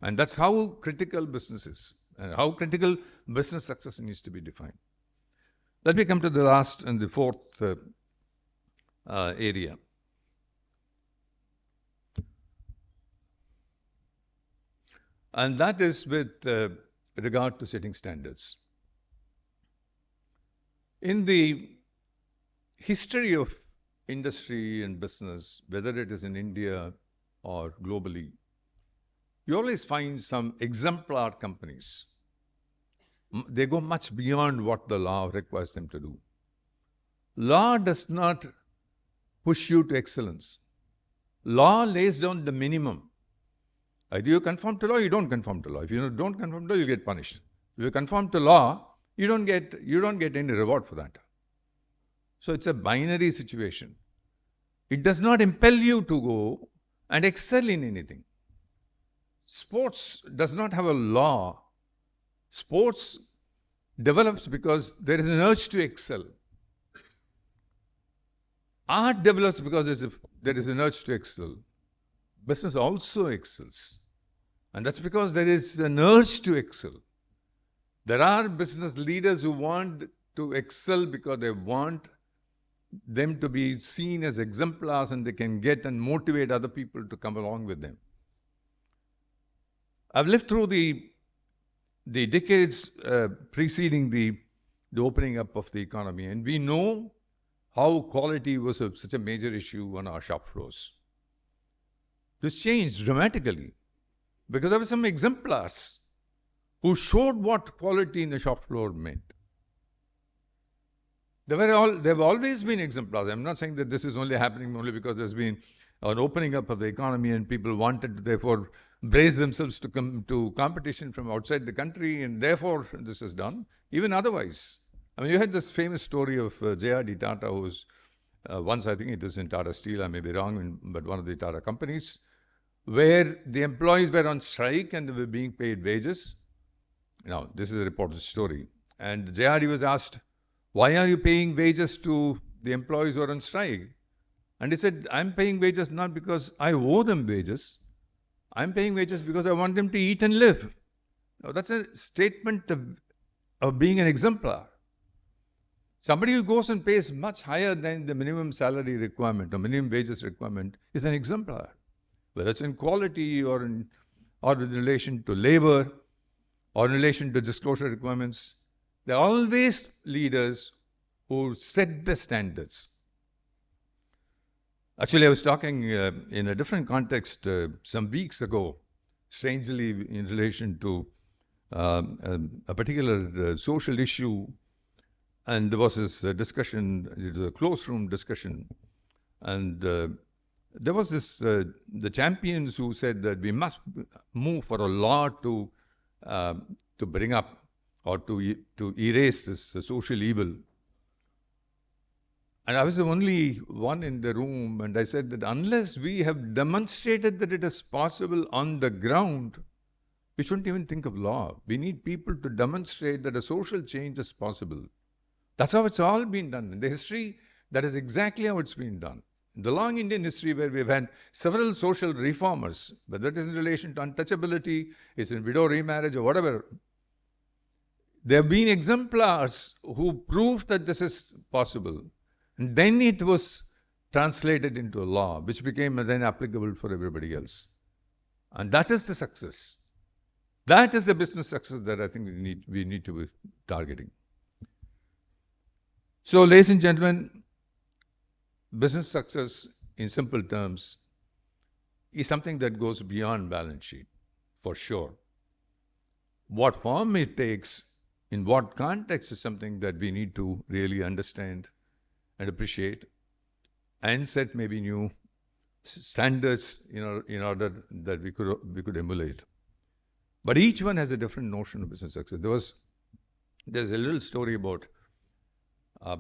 Speaker 3: And that's how critical business is, and how critical business success needs to be defined. Let me come to the last and the fourth area. And that is with regard to setting standards. In the history of industry and business, whether it is in India or globally, you always find some exemplar companies. They go much beyond what the law requires them to do. Law does not push you to excellence. Law lays down the minimum. Either you conform to law, or you don't conform to law. If you don't conform to law, you get punished. If you conform to law, you don't get any reward for that. So it's a binary situation. It does not impel you to go and excel in anything. Sports does not have a law. Sports develops because there is an urge to excel. Art develops because there is an urge to excel. Business also excels. And that's because there is an urge to excel. There are business leaders who want to excel because they want them to be seen as exemplars, and they can get and motivate other people to come along with them. I've lived through the decades preceding the opening up of the economy, and we know how quality was such a major issue on our shop floors. This changed dramatically because there were some exemplars who showed what quality in the shop floor meant. There have always been exemplars. I'm not saying that this is only happening only because there's been an opening up of the economy and people wanted to therefore brace themselves to come to competition from outside the country, and therefore this is done. Even otherwise. I mean, you had this famous story of J.R.D. Tata, who was once, I think it was in Tata Steel, I may be wrong, but one of the Tata companies, where the employees were on strike and they were being paid wages. Now, this is a reported story. And J.R.D. was asked, why are you paying wages to the employees who are on strike? And he said, I'm paying wages not because I owe them wages. I'm paying wages because I want them to eat and live. Now, that's a statement of being an exemplar. Somebody who goes and pays much higher than the minimum salary requirement or minimum wages requirement is an exemplar. Whether it's in quality or in relation to labor or in relation to disclosure requirements, there are always leaders who set the standards. Actually, I was talking in a different context some weeks ago, strangely in relation to a particular social issue, and there was this discussion, it was a closed room discussion, and there was this, the champions who said that we must move for a law to bring up or to erase this social evil. And I was the only one in the room, and I said that unless we have demonstrated that it is possible on the ground, we shouldn't even think of law. We need people to demonstrate that a social change is possible. That's how it's all been done. In the history, that is exactly how it's been done. In the long Indian history, where we've had several social reformers, whether it is in relation to untouchability, it's in widow remarriage or whatever, there have been exemplars who proved that this is possible. And then it was translated into a law, which became then applicable for everybody else. And that is the success. That is the business success that I think we need to be targeting. So, ladies and gentlemen, business success, in simple terms, is something that goes beyond balance sheet, for sure. What form it takes, in what context, is something that we need to really understand and appreciate, and set maybe new standards, in order that we could emulate. But each one has a different notion of business success. There's a little story about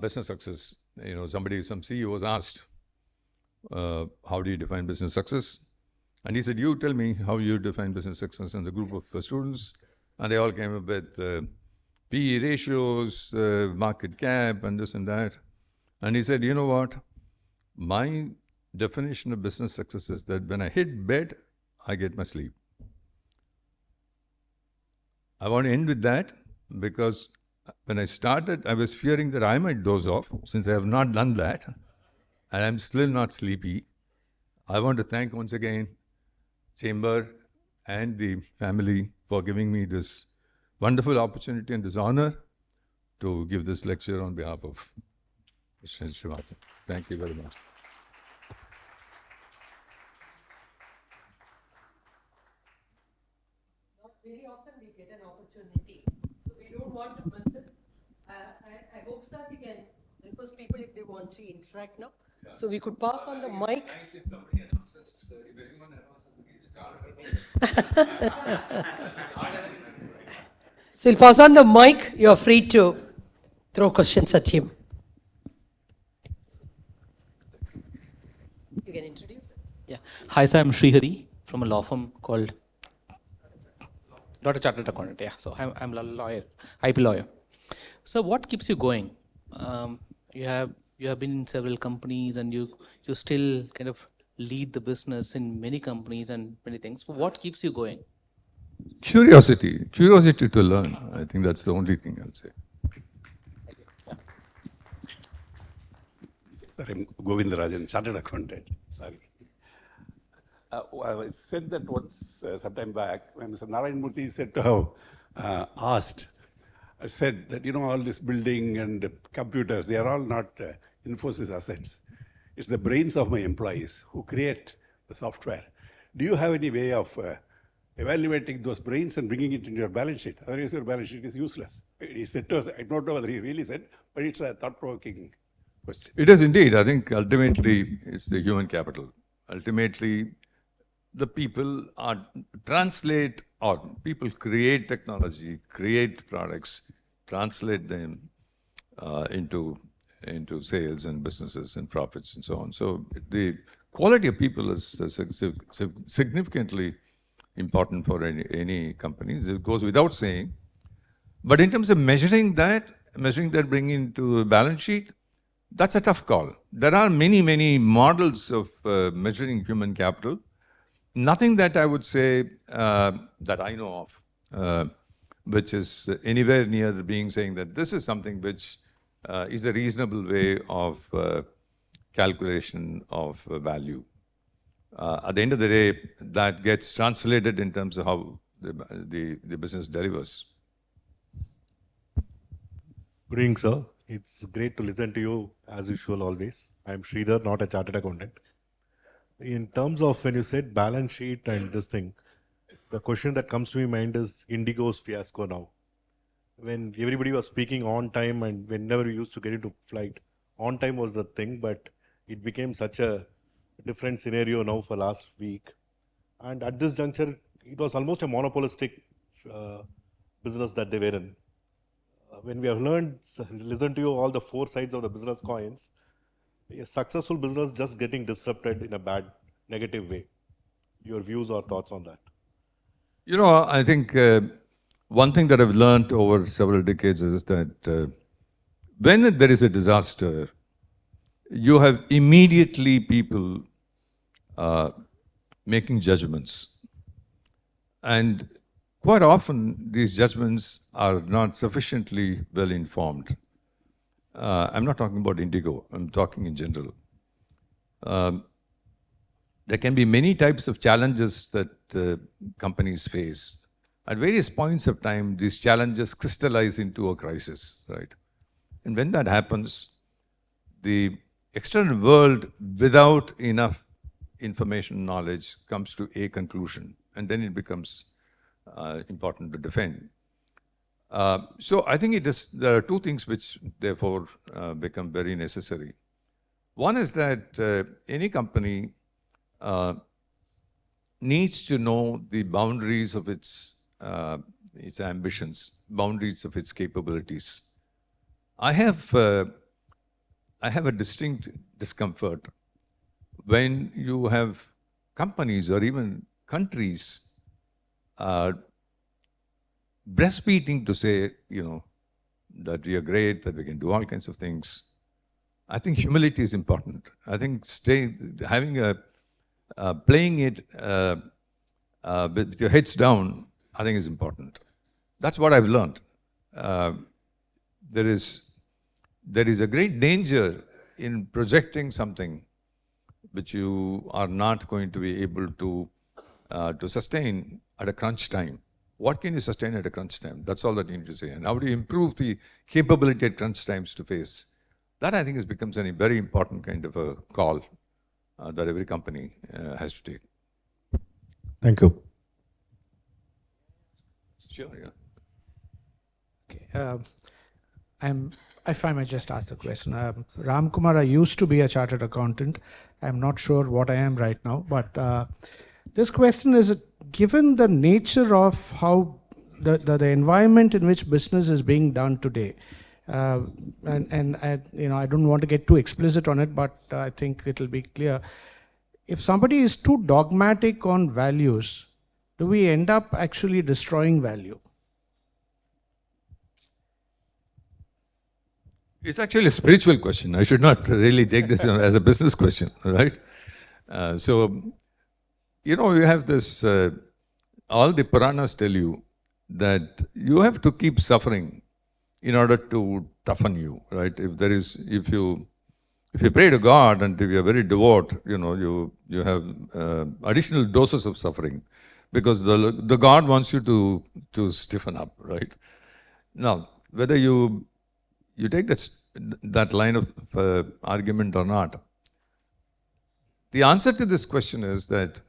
Speaker 3: business success. Some CEO was asked, how do you define business success? And he said, you tell me how you define business success. And the group of students, and they all came up with PE ratios, market cap, and this and that. And he said, you know what? My definition of business success is that when I hit bed, I get my sleep. I want to end with that, because when I started, I was fearing that I might doze off, since I have not done that, and I'm still not sleepy. I want to thank once again Chamber and the family for giving me this wonderful opportunity and this honor to give this lecture on behalf of Mr. Srinivasan. Thank you very much.
Speaker 1: Not very often we get an opportunity, so we don't want to miss it. I hope that we can request people if they want to interact now. Yeah. So we could pass on the mic.
Speaker 3: Nice if somebody announces, if anyone announces,
Speaker 1: So we'll pass on the mic. You're free to throw questions at him. You can introduce them.
Speaker 4: Yeah. Hi, sir. I'm Srihari from a law firm called, not a chartered accountant. Yeah. So I'm a lawyer, IP lawyer. So what keeps you going? You have been in several companies, and you still kind of lead the business in many companies and many things. So what keeps you going?
Speaker 3: Curiosity to learn. I think that's the only thing I'll say.
Speaker 5: Sir, I'm Govindarajan, chartered accountant. Sorry. I said that once sometime back when Mr. Narayan Murthy said to have asked. I said that, all this building and computers, they are all not Infosys assets. It's the brains of my employees who create the software. Do you have any way of evaluating those brains and bringing it into your balance sheet? Otherwise, your balance sheet is useless. He said to us, I don't know whether he really said, but it's a thought-provoking question.
Speaker 3: It is indeed. I think ultimately it's the human capital. Ultimately, the people people create technology, create products, translate them into sales and businesses and profits and so on. So the quality of people is significantly important for any company. It goes without saying. But in terms of measuring that, bringing into a balance sheet, that's a tough call. There are many, many models of measuring human capital. Nothing that I would say that I know of, which is anywhere near saying that this is something which is a reasonable way of calculation of value. At the end of the day, that gets translated in terms of how the business delivers.
Speaker 6: Good evening, sir. It's great to listen to you as usual always. I'm Sridhar, not a chartered accountant. In terms of when you said balance sheet and this thing, the question that comes to my mind is Indigo's fiasco now. When everybody was speaking on time and whenever we used to get into flight, on time was the thing, but it became such a different scenario now for last week. And at this juncture, it was almost a monopolistic business that they were in. When we have listened to you all the four sides of the business coins, a successful business just getting disrupted in a bad, negative way. Your views or thoughts on that?
Speaker 3: I think one thing that I've learned over several decades is that when there is a disaster, you have immediately people making judgments. And quite often, these judgments are not sufficiently well informed. I'm not talking about Indigo, I'm talking in general. There can be many types of challenges that companies face. At various points of time, these challenges crystallize into a crisis, right? And when that happens, the external world, without enough information, knowledge, comes to a conclusion, and then it becomes important to defend. So I think there are two things which therefore become very necessary. One is that any company needs to know the boundaries of its ambitions, boundaries of its capabilities. I have a distinct discomfort when you have companies or even countries breastfeeding to say, that we are great, that we can do all kinds of things. I think humility is important. I think playing it with your heads down, I think is important. That's what I've learned. There is a great danger in projecting something which you are not going to be able to sustain at a crunch time. What can you sustain at a crunch time? That's all that you need to say. And how do you improve the capability at crunch times to face? That, I think, becomes a very important kind of a call that every company has to take.
Speaker 6: Thank you.
Speaker 3: Sure, yeah.
Speaker 2: Okay. If I may just ask the question. Ram Kumar, I used to be a chartered accountant. I'm not sure what I am right now, but this question is, given the nature of how the environment in which business is being done today, and I don't want to get too explicit on it, but I think it'll be clear. If somebody is too dogmatic on values, do we end up actually destroying value?
Speaker 3: It's actually a spiritual question. I should not really take this as a business question, right? We have this, all the Puranas tell you that you have to keep suffering in order to toughen you, right? If you pray to God and if you're very devout, you have additional doses of suffering because the God wants you to stiffen up, right? Now, whether you take that line of argument or not, the answer to this question is that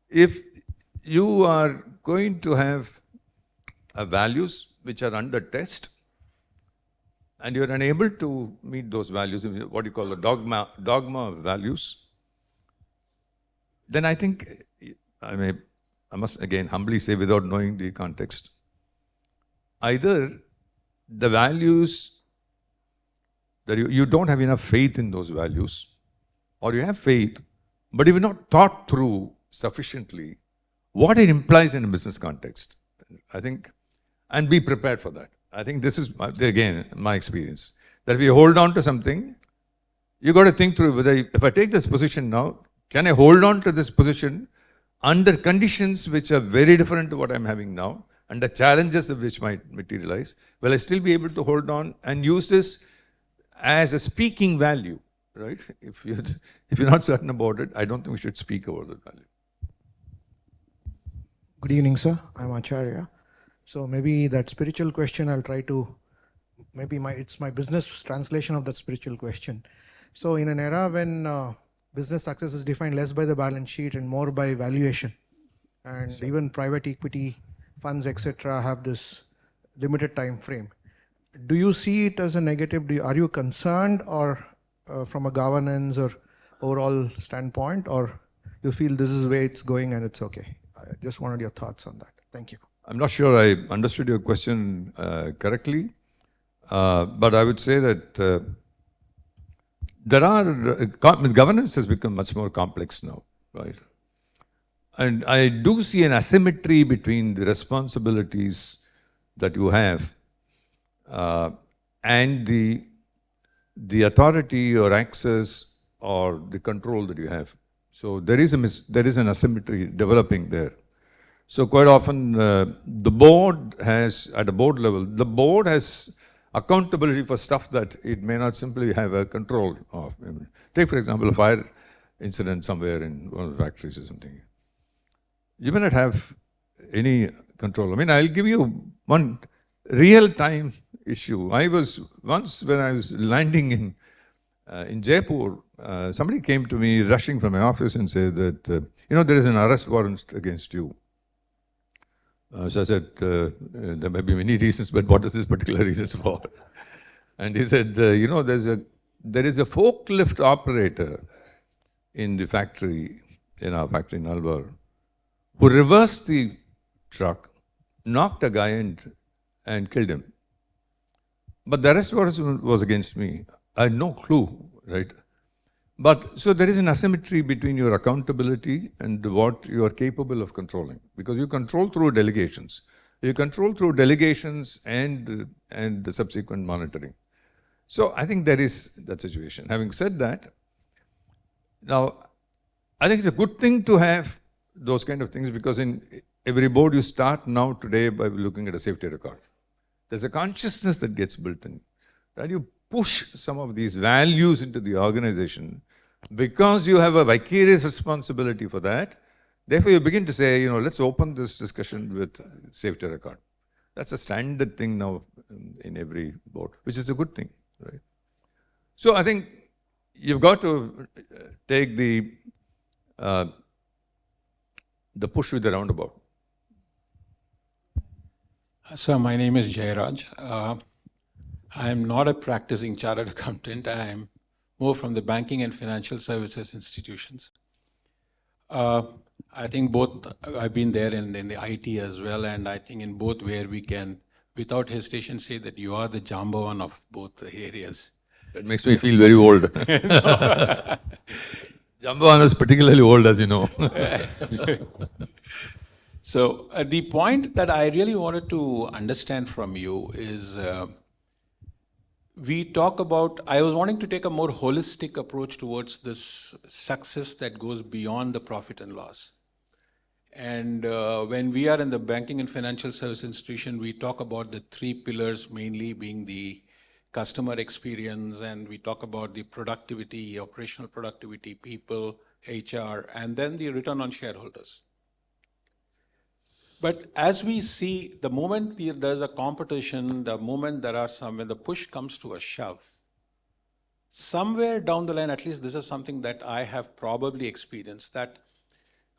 Speaker 3: if you are going to have values which are under test and you're unable to meet those values, what you call the dogma values, then I think, I must again humbly say without knowing the context, either the values that you don't have enough faith in those values, or you have faith, but you've not thought through sufficiently what it implies in a business context. I think, and be prepared for that. I think this is, again, my experience, that if you hold on to something, you got to think through whether, if I take this position now, can I hold on to this position under conditions which are very different to what I'm having now, and the challenges of which might materialize? Will I still be able to hold on and use this as a speaking value, right? If you're not certain about it, I don't think we should speak about that value.
Speaker 7: Good evening, sir. I'm Acharya. So maybe that spiritual question, I'll try to, it's my business translation of that spiritual question. So in an era when business success is defined less by the balance sheet and more by valuation, and even private equity funds, etc., have this limited time frame, do you see it as a negative? Are you concerned, or from a governance or overall standpoint, or you feel this is the way it's going and it's okay? I just wanted your thoughts on that. Thank you.
Speaker 3: I'm not sure I understood your question correctly, but I would say that governance has become much more complex now, right? And I do see an asymmetry between the responsibilities that you have and the authority or access or the control that you have. So there is an asymmetry developing there. So quite often the board has, at a board level, the board has accountability for stuff that it may not simply have a control of. Take, for example, a fire incident somewhere in one of the factories or something. You may not have any control. I'll give you one real-time issue. I was once, when I was landing in Jaipur, somebody came to me rushing from my office and said that, there is an arrest warrant against you. So I said, there may be many reasons, but what is this particular reason for? And he said, you know, there is a forklift operator in the factory, in our factory in Alvar, who reversed the truck, knocked a guy and killed him. But the rest was against me. I had no clue, right? But so there is an asymmetry between your accountability and what you are capable of controlling, because you control through delegations. You control through delegations and the subsequent monitoring. So I think there is that situation. Having said that, now I think it's a good thing to have those kind of things, because in every board you start now today by looking at a safety record. There's a consciousness that gets built in. That you push some of these values into the organization because you have a vicarious responsibility for that. Therefore, you begin to say, you know, let's open this discussion with safety record. That's a standard thing now in every board, which is a good thing, right? So I think you've got to take the push with the roundabout.
Speaker 8: So my name is Jairaj. I am not a practicing chartered accountant. I am more from the banking and financial services institutions. I think both, I've been there in the IT as well, and I think in both where we can, without hesitation, say that you are the Jambavan of both the areas.
Speaker 3: That makes me feel very old. Jambavan is particularly old, as you know.
Speaker 8: So the point that I really wanted to understand from you is, we talk about, I was wanting to take a more holistic approach towards this success that goes beyond the profit and loss. And when we are in the banking and financial service institution, we talk about the three pillars, mainly being the customer experience, and we talk about the productivity, operational productivity, people, HR, and then the return on shareholders. But as we see, the moment there's a competition, the moment there are when the push comes to a shove, somewhere down the line, at least this is something that I have probably experienced, that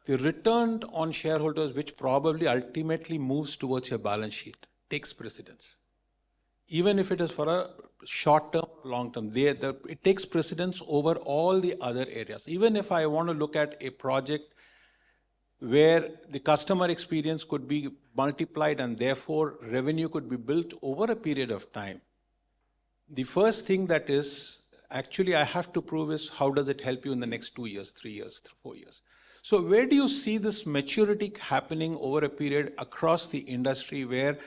Speaker 8: the return on shareholders, which probably ultimately moves towards your balance sheet, takes precedence. Even if it is for a short term, long term, it takes precedence over all the other areas. Even if I want to look at a project where the customer experience could be multiplied and therefore revenue could be built over a period of time, the first thing that is actually I have to prove is how does it help you in the next 2 years, 3 years, 4 years. So where do you see this maturity happening over a period across the industry, where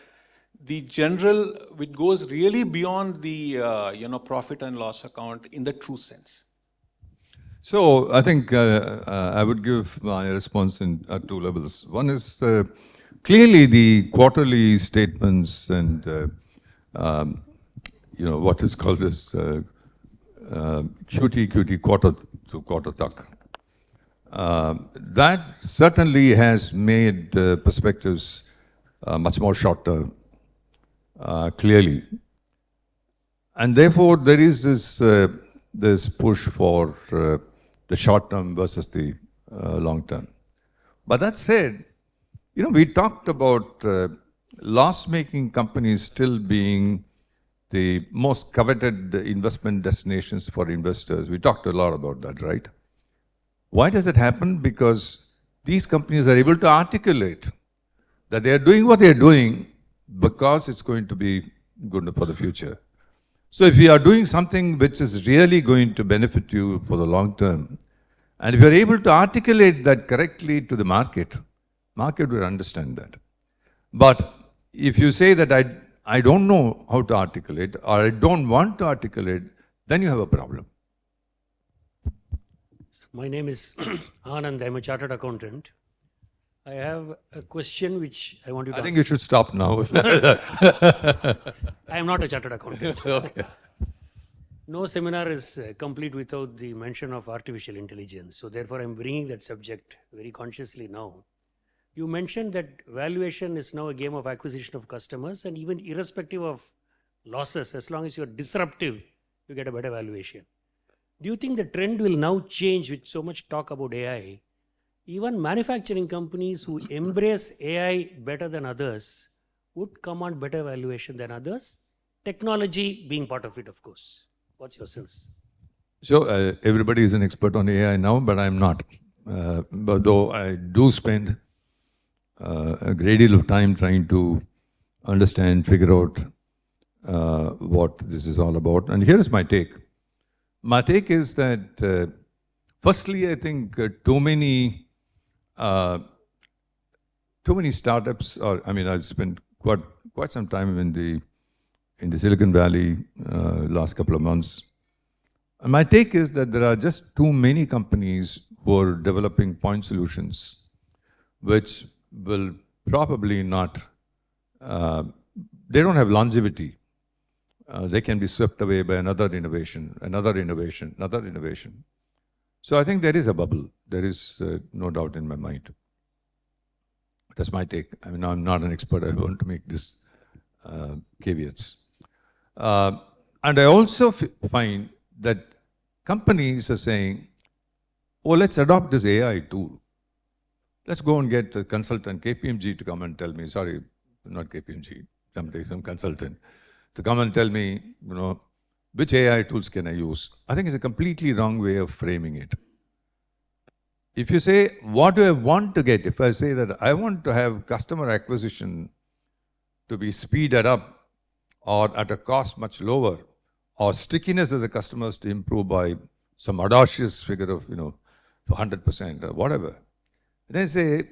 Speaker 8: the general, which goes really beyond the profit and loss account in the true sense?
Speaker 3: So I think I would give my response in at two levels. One is clearly the quarterly statements and what is called this QT quarter to quarter tak. That certainly has made perspectives much more shorter, clearly, and therefore there is this push for the short term versus the long term. But that said, we talked about loss-making companies still being the most coveted investment destinations for investors. We talked a lot about that, right? Why does it happen? Because these companies are able to articulate that they are doing what they are doing because it's going to be good for the future. So if you are doing something which is really going to benefit you for the long term, and if you're able to articulate that correctly to the market will understand that. But if you say that I don't know how to articulate, or I don't want to articulate, then you have a problem.
Speaker 9: My name is Anand. I'm a chartered accountant. I have a question which I want you to
Speaker 3: I think you should stop now.
Speaker 9: I am not a chartered accountant.
Speaker 3: Okay.
Speaker 9: No seminar is complete without the mention of artificial intelligence. So therefore, I'm bringing that subject very consciously now. You mentioned that valuation is now a game of acquisition of customers, and even irrespective of losses, as long as you're disruptive, you get a better valuation. Do you think the trend will now change with so much talk about AI? even manufacturing companies who embrace AI better than others would command better valuation than others, technology being part of it, of course. What's your sense?
Speaker 3: So everybody is an expert on AI now, but I'm not. But though I do spend a great deal of time trying to understand, figure out what this is all about. And here is my take. My take is that, firstly, I think too many startups, I've spent quite some time in the Silicon Valley last couple of months. And my take is that there are just too many companies who are developing point solutions, which will probably not, they don't have longevity. They can be swept away by another innovation, another innovation, another innovation. So I think there is a bubble. There is no doubt in my mind. That's my take. I mean, I'm not an expert. I want to make this caveats. And I also find that companies are saying, oh, let's adopt this AI tool. Let's go and get a consultant, KPMG, to come and tell me, sorry, not KPMG, some consultant, to come and tell me, which AI tools can I use? I think it's a completely wrong way of framing it. If you say, what do I want to get? If I say that I want to have customer acquisition to be speeded up or at a cost much lower, or stickiness of the customers to improve by some audacious figure of, 100% or whatever. Then I say,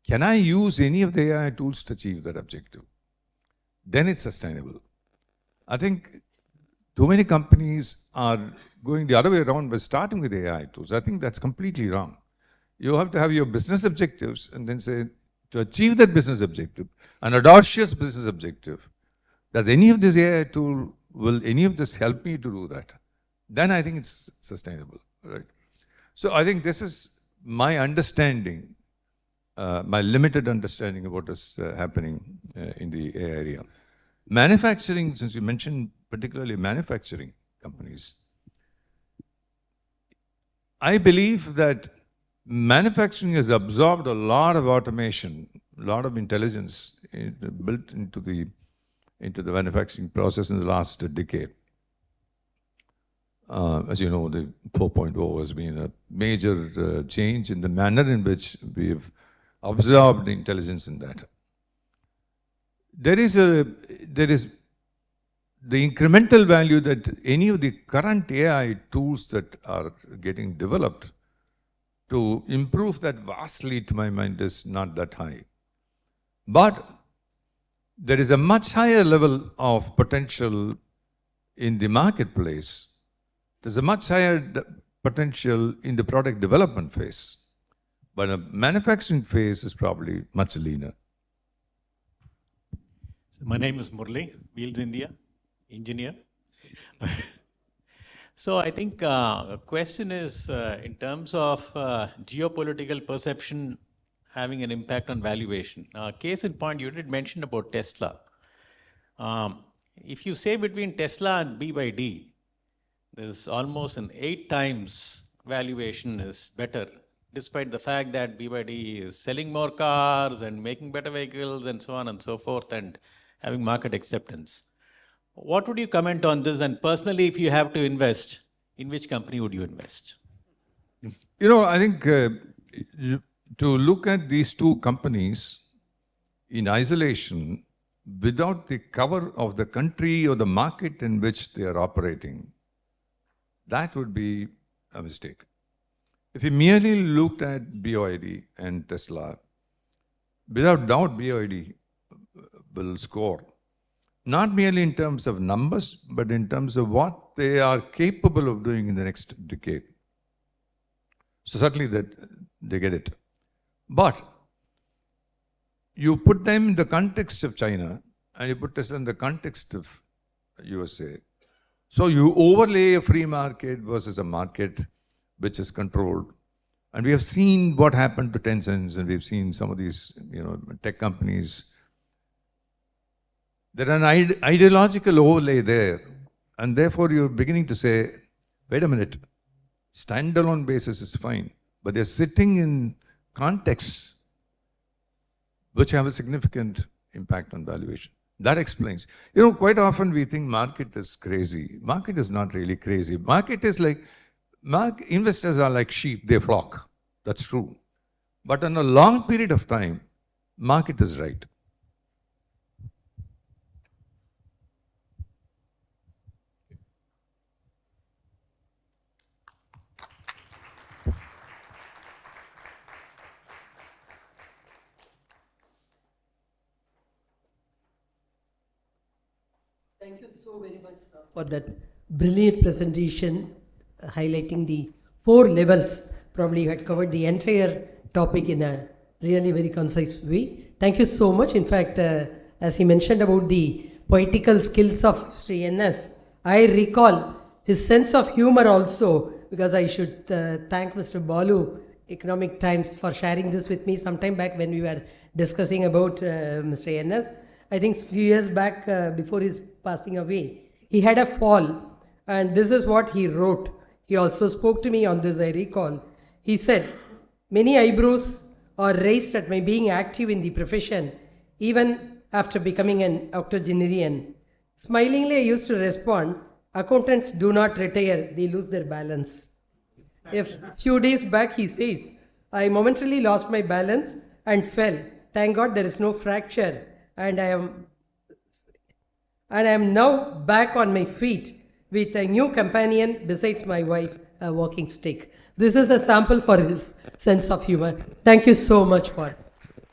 Speaker 3: can I use any of the AI tools to achieve that objective? Then it's sustainable. I think too many companies are going the other way around by starting with AI tools. I think that's completely wrong. You have to have your business objectives and then say, to achieve that business objective, an audacious business objective, does any of this AI tool, will any of this help me to do that? Then I think it's sustainable, right? So I think this is my understanding, my limited understanding of what is happening in the AI area. Manufacturing, since you mentioned particularly manufacturing companies, I believe that manufacturing has absorbed a lot of automation, a lot of intelligence built into the manufacturing process in the last decade. As you know, the 4.0 has been a major change in the manner in which we have absorbed intelligence in that. There is the incremental value that any of the current AI tools that are getting developed to improve that vastly, to my mind, is not that high. But there is a much higher level of potential in the marketplace. There's a much higher potential in the product development phase. But a manufacturing phase is probably much leaner.
Speaker 10: So my name is Murli, Wheels India, engineer. So I think the question is in terms of geopolitical perception having an impact on valuation. Case in point, you did mention about Tesla. If you say between Tesla and BYD, there's almost an 8 times valuation is better, despite the fact that BYD is selling more cars and making better vehicles and so on and so forth and having market acceptance. What would you comment on this? And personally, if you have to invest, in which company would you invest?
Speaker 3: I think to look at these two companies in isolation, without the cover of the country or the market in which they are operating, that would be a mistake. If you merely looked at BYD and Tesla, without doubt BYD will score. Not merely in terms of numbers, but in terms of what they are capable of doing in the next decade. So certainly that they get it. But you put them in the context of China and you put this in the context of USA. So you overlay a free market versus a market which is controlled. And we have seen what happened to Tencent, and we've seen some of these tech companies. There are an ideological overlay there. And therefore you're beginning to say, wait a minute, standalone basis is fine. But they're sitting in contexts which have a significant impact on valuation. That explains. Quite often we think market is crazy. Market is not really crazy. Market is like, investors are like sheep, they flock. That's true. But on a long period of time, market is right.
Speaker 1: Thank you so very much, sir, for that brilliant presentation, highlighting the 4 levels. Probably you had covered the entire topic in a really very concise way. Thank you so much. In fact, as he mentioned about the poetical skills of Sri N.S., I recall his sense of humor also, because I should thank Mr. Balu, Economic Times, for sharing this with me sometime back when we were discussing about Mr. N.S. I think a few years back, before his passing away, he had a fall, and this is what he wrote. He also spoke to me on this, I recall. He said, "Many eyebrows are raised at my being active in the profession, even after becoming an octogenarian. Smilingly, I used to respond, accountants do not retire, they lose their balance." A few days back, he says, "I momentarily lost my balance and fell. Thank God there is no fracture, and I am now back on my feet with a new companion besides my wife, a walking stick." This is a sample for his sense of humor. Thank you so much for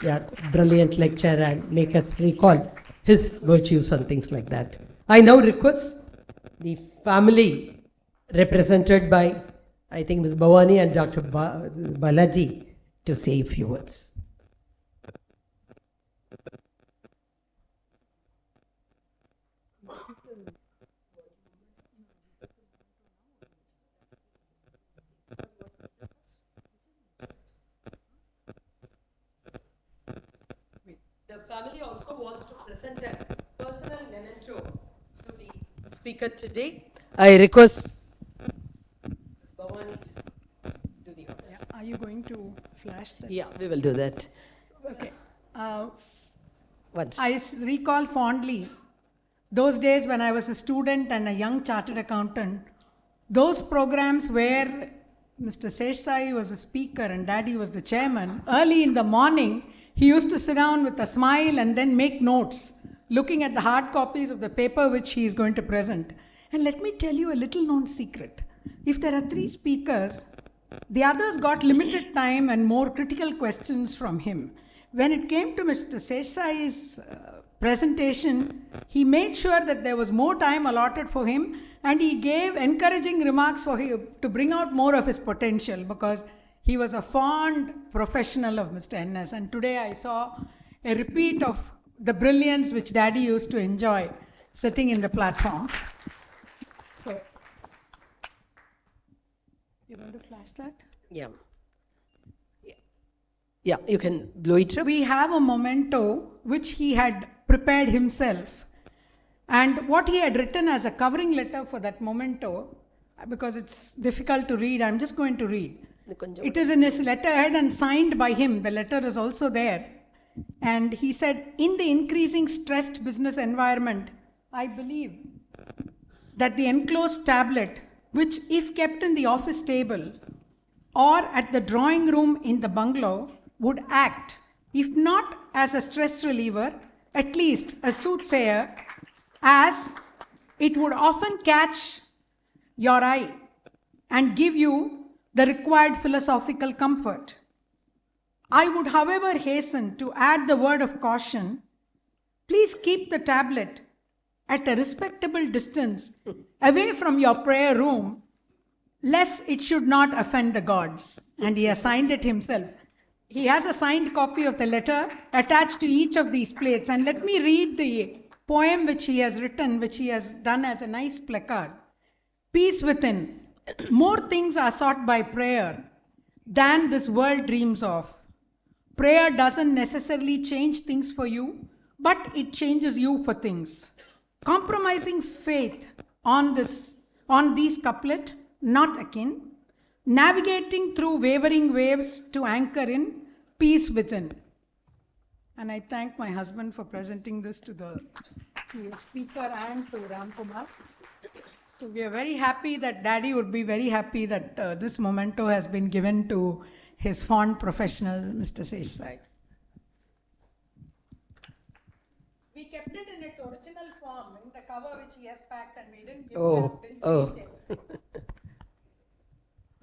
Speaker 1: your brilliant lecture and make us recall his virtues and things like that. I now request the family represented by, I think, Ms. Bhavani and Dr. Balaji to say a few words. The family also wants to present a personal memento to the speaker today. I request Bhavani to do the honor.
Speaker 11: Yeah. Are you going to flash that?
Speaker 1: Yeah, we will do that.
Speaker 11: Okay.
Speaker 1: Once.
Speaker 11: I recall fondly those days when I was a student and a young chartered accountant, those programs where Mr. Seshasayee was the speaker and Daddy was the chairman. Early in the morning, he used to sit down with a smile and then make notes, looking at the hard copies of the paper which he is going to present. And let me tell you a little known secret. If there are 3 speakers, the others got limited time and more critical questions from him. When it came to Mr. Seshasayee's presentation, he made sure that there was more time allotted for him, and he gave encouraging remarks for him to bring out more of his potential, because he was a fond professional of Mr. N.S. And today I saw a repeat of the brilliance which Daddy used to enjoy sitting in the platforms. So, you want to flash that?
Speaker 1: Yeah. Yeah, you can blow it up.
Speaker 11: We have a memento which he had prepared himself, and what he had written as a covering letter for that memento, because it's difficult to read, I'm just going to read. It is in his letterhead and signed by him. The letter is also there. And he said, "In the increasing stressed business environment, I believe that the enclosed tablet, which if kept in the office table or at the drawing room in the bungalow, would act, if not as a stress reliever, at least a soothsayer, as it would often catch your eye and give you the required philosophical comfort. I would, however, hasten to add the word of caution. Please keep the tablet at a respectable distance away from your prayer room, lest it should not offend the gods." And he assigned it himself. He has a signed copy of the letter attached to each of these plates. And let me read the poem which he has written, which he has done as a nice placard. "Peace within. More things are sought by prayer than this world dreams of. Prayer doesn't necessarily change things for you, but it changes you for things. Compromising faith on these couplet, not akin. Navigating through wavering waves to anchor in, peace within. And I thank my husband for presenting this to the speaker and to Ram Kumar. So we are very happy that Daddy would be very happy that this memento has been given to his fond professional, Mr. Seshasayee. We kept it in its original form, in the cover which he has packed, and we didn't change it.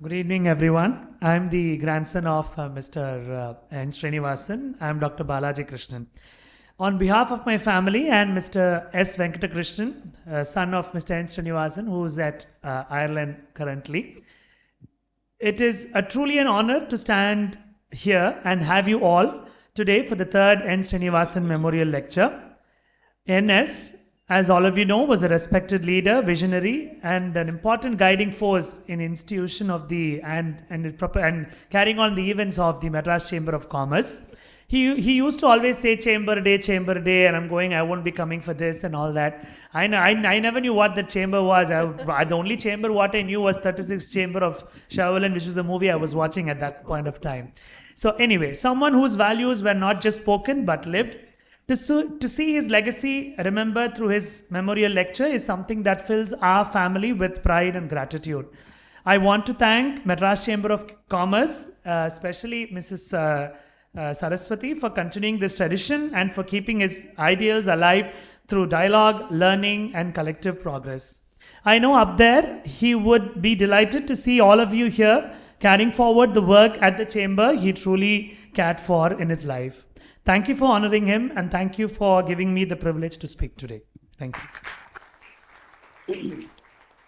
Speaker 12: Good evening, everyone. I'm the grandson of Mr. N. Srinivasan. I'm Dr. Balaji Krishnan. On behalf of my family and Mr. S. Venkatakrishnan, son of Mr. N. Srinivasan, who is at Ireland currently, it is truly an honor to stand here and have you all today for the third N. Srinivasan Memorial Lecture. NS, as all of you know, was a respected leader, visionary, and an important guiding force in institution of and carrying on the events of the Madras Chamber of Commerce. He used to always say chamber day, and I'm going, I won't be coming for this and all that. I never knew what the chamber was. The only chamber what I knew was 36th Chamber of Chauvelin, which was the movie I was watching at that point of time. So anyway, someone whose values were not just spoken but lived. To see his legacy remembered through his memorial lecture is something that fills our family with pride and gratitude. I want to thank Madras Chamber of Commerce, especially Mrs. Saraswati, for continuing this tradition and for keeping his ideals alive through dialogue, learning, and collective progress. I know up there he would be delighted to see all of you here carrying forward the work at the chamber he truly cared for in his life. Thank you for honoring him, and thank you for giving me the privilege to speak today. Thank you.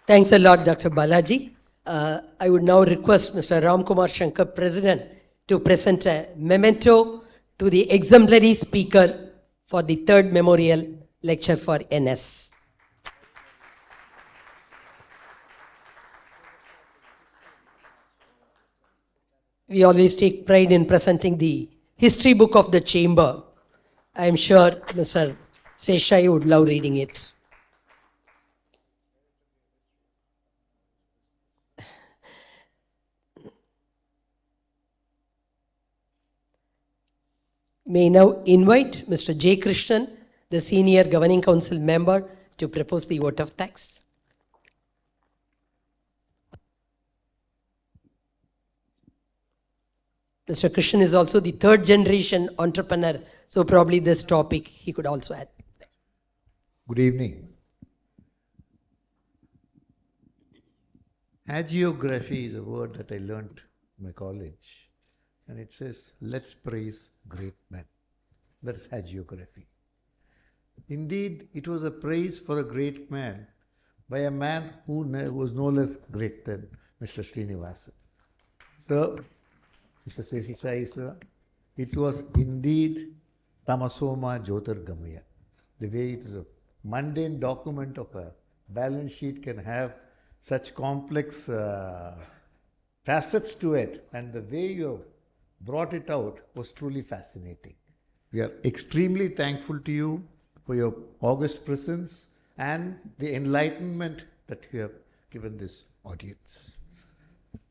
Speaker 1: Thanks a lot, Dr. Balaji. I would now request Mr. Ram Kumar Shankar, President, to present a memento to the exemplary speaker for the third memorial lecture for NS. We always take pride in presenting the history book of the chamber. I am sure Mr. Seshasayee would love reading it. May now invite Mr. J. Krishnan, the Senior Governing Council member, to propose the vote of thanks. Mr. Krishnan is also the third generation entrepreneur, so probably this topic he could also add.
Speaker 13: Good evening. Hagiography is a word that I learned in my college, and it says, let's praise great men. That's hagiography. Indeed, it was a praise for a great man by a man who was no less great than Mr. Srinivasan. So, Mr. Seshasayee, sir, it was indeed Tamasoma Jyotirgamaya. The way it is a mundane document of a balance sheet can have such complex facets to it, and the way you brought it out was truly fascinating. We are extremely thankful to you for your august presence and the enlightenment that you have given this audience.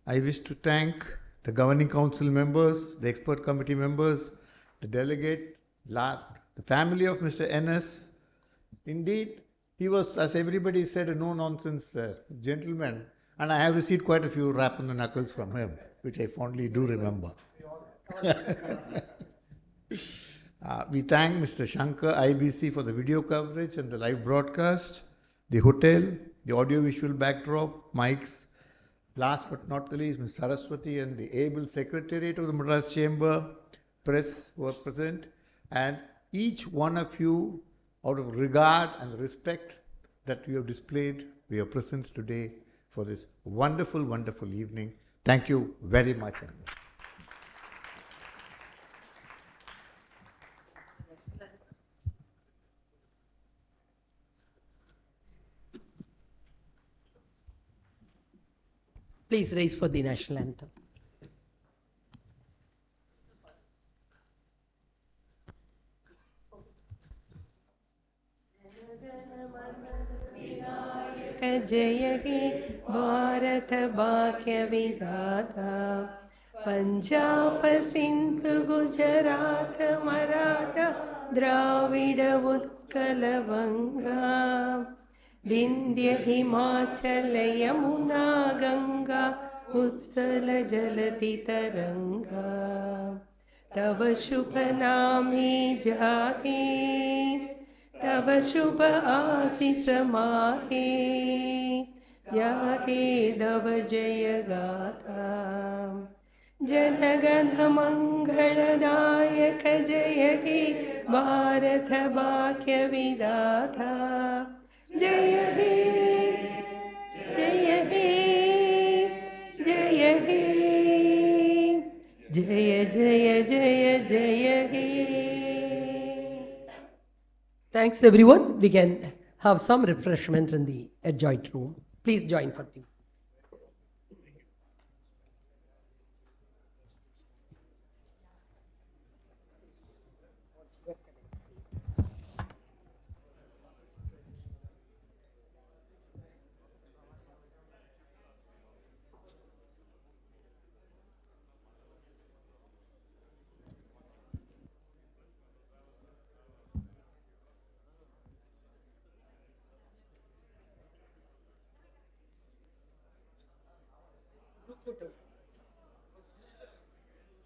Speaker 13: I wish to thank the governing council members, the expert committee members, the delegate, the family of Mr. NS. Indeed, he was, as everybody said, a no-nonsense gentleman, and I have received quite a few rap on the knuckles from him, which I fondly do remember. We thank Mr. Shankar, IBC, for the video coverage and the live broadcast, the hotel, the audio-visual backdrop, mics. Last but not the least, Ms. Saraswati and the able secretariat of the Madras Chamber, press who are present, and each one of you, out of regard and respect that you have displayed for your presence today for this wonderful, wonderful evening. Thank you very much.
Speaker 1: Please raise for the national anthem. जय हे भारत भाग्य विधाता पञ्जाब सिन्धु गुजरात मराठा द्राविड उत्कल वङ्गा विन्ध्य हिमाचल यमुना गङ्गा उत्सल जलधि तरङ्गा तव शुभ नामे जाहे तव शुभ आशीष माहे याहे तव जय गाथा जनगण मंगलदायक जय हे भारत भाग्य विधाता जय हे जय हे जय हे जय जय जय जय हे. Thanks everyone. We can have some refreshments in the adjoint room. Please join for tea.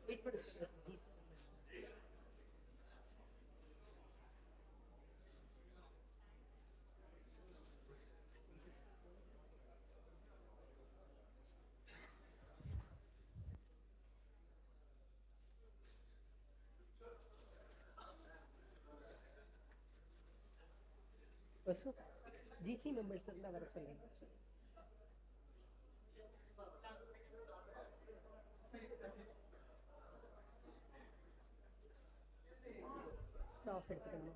Speaker 1: Wait for the GC members வர சொல்லுங்க. Staff எடுத்துக்கணும்.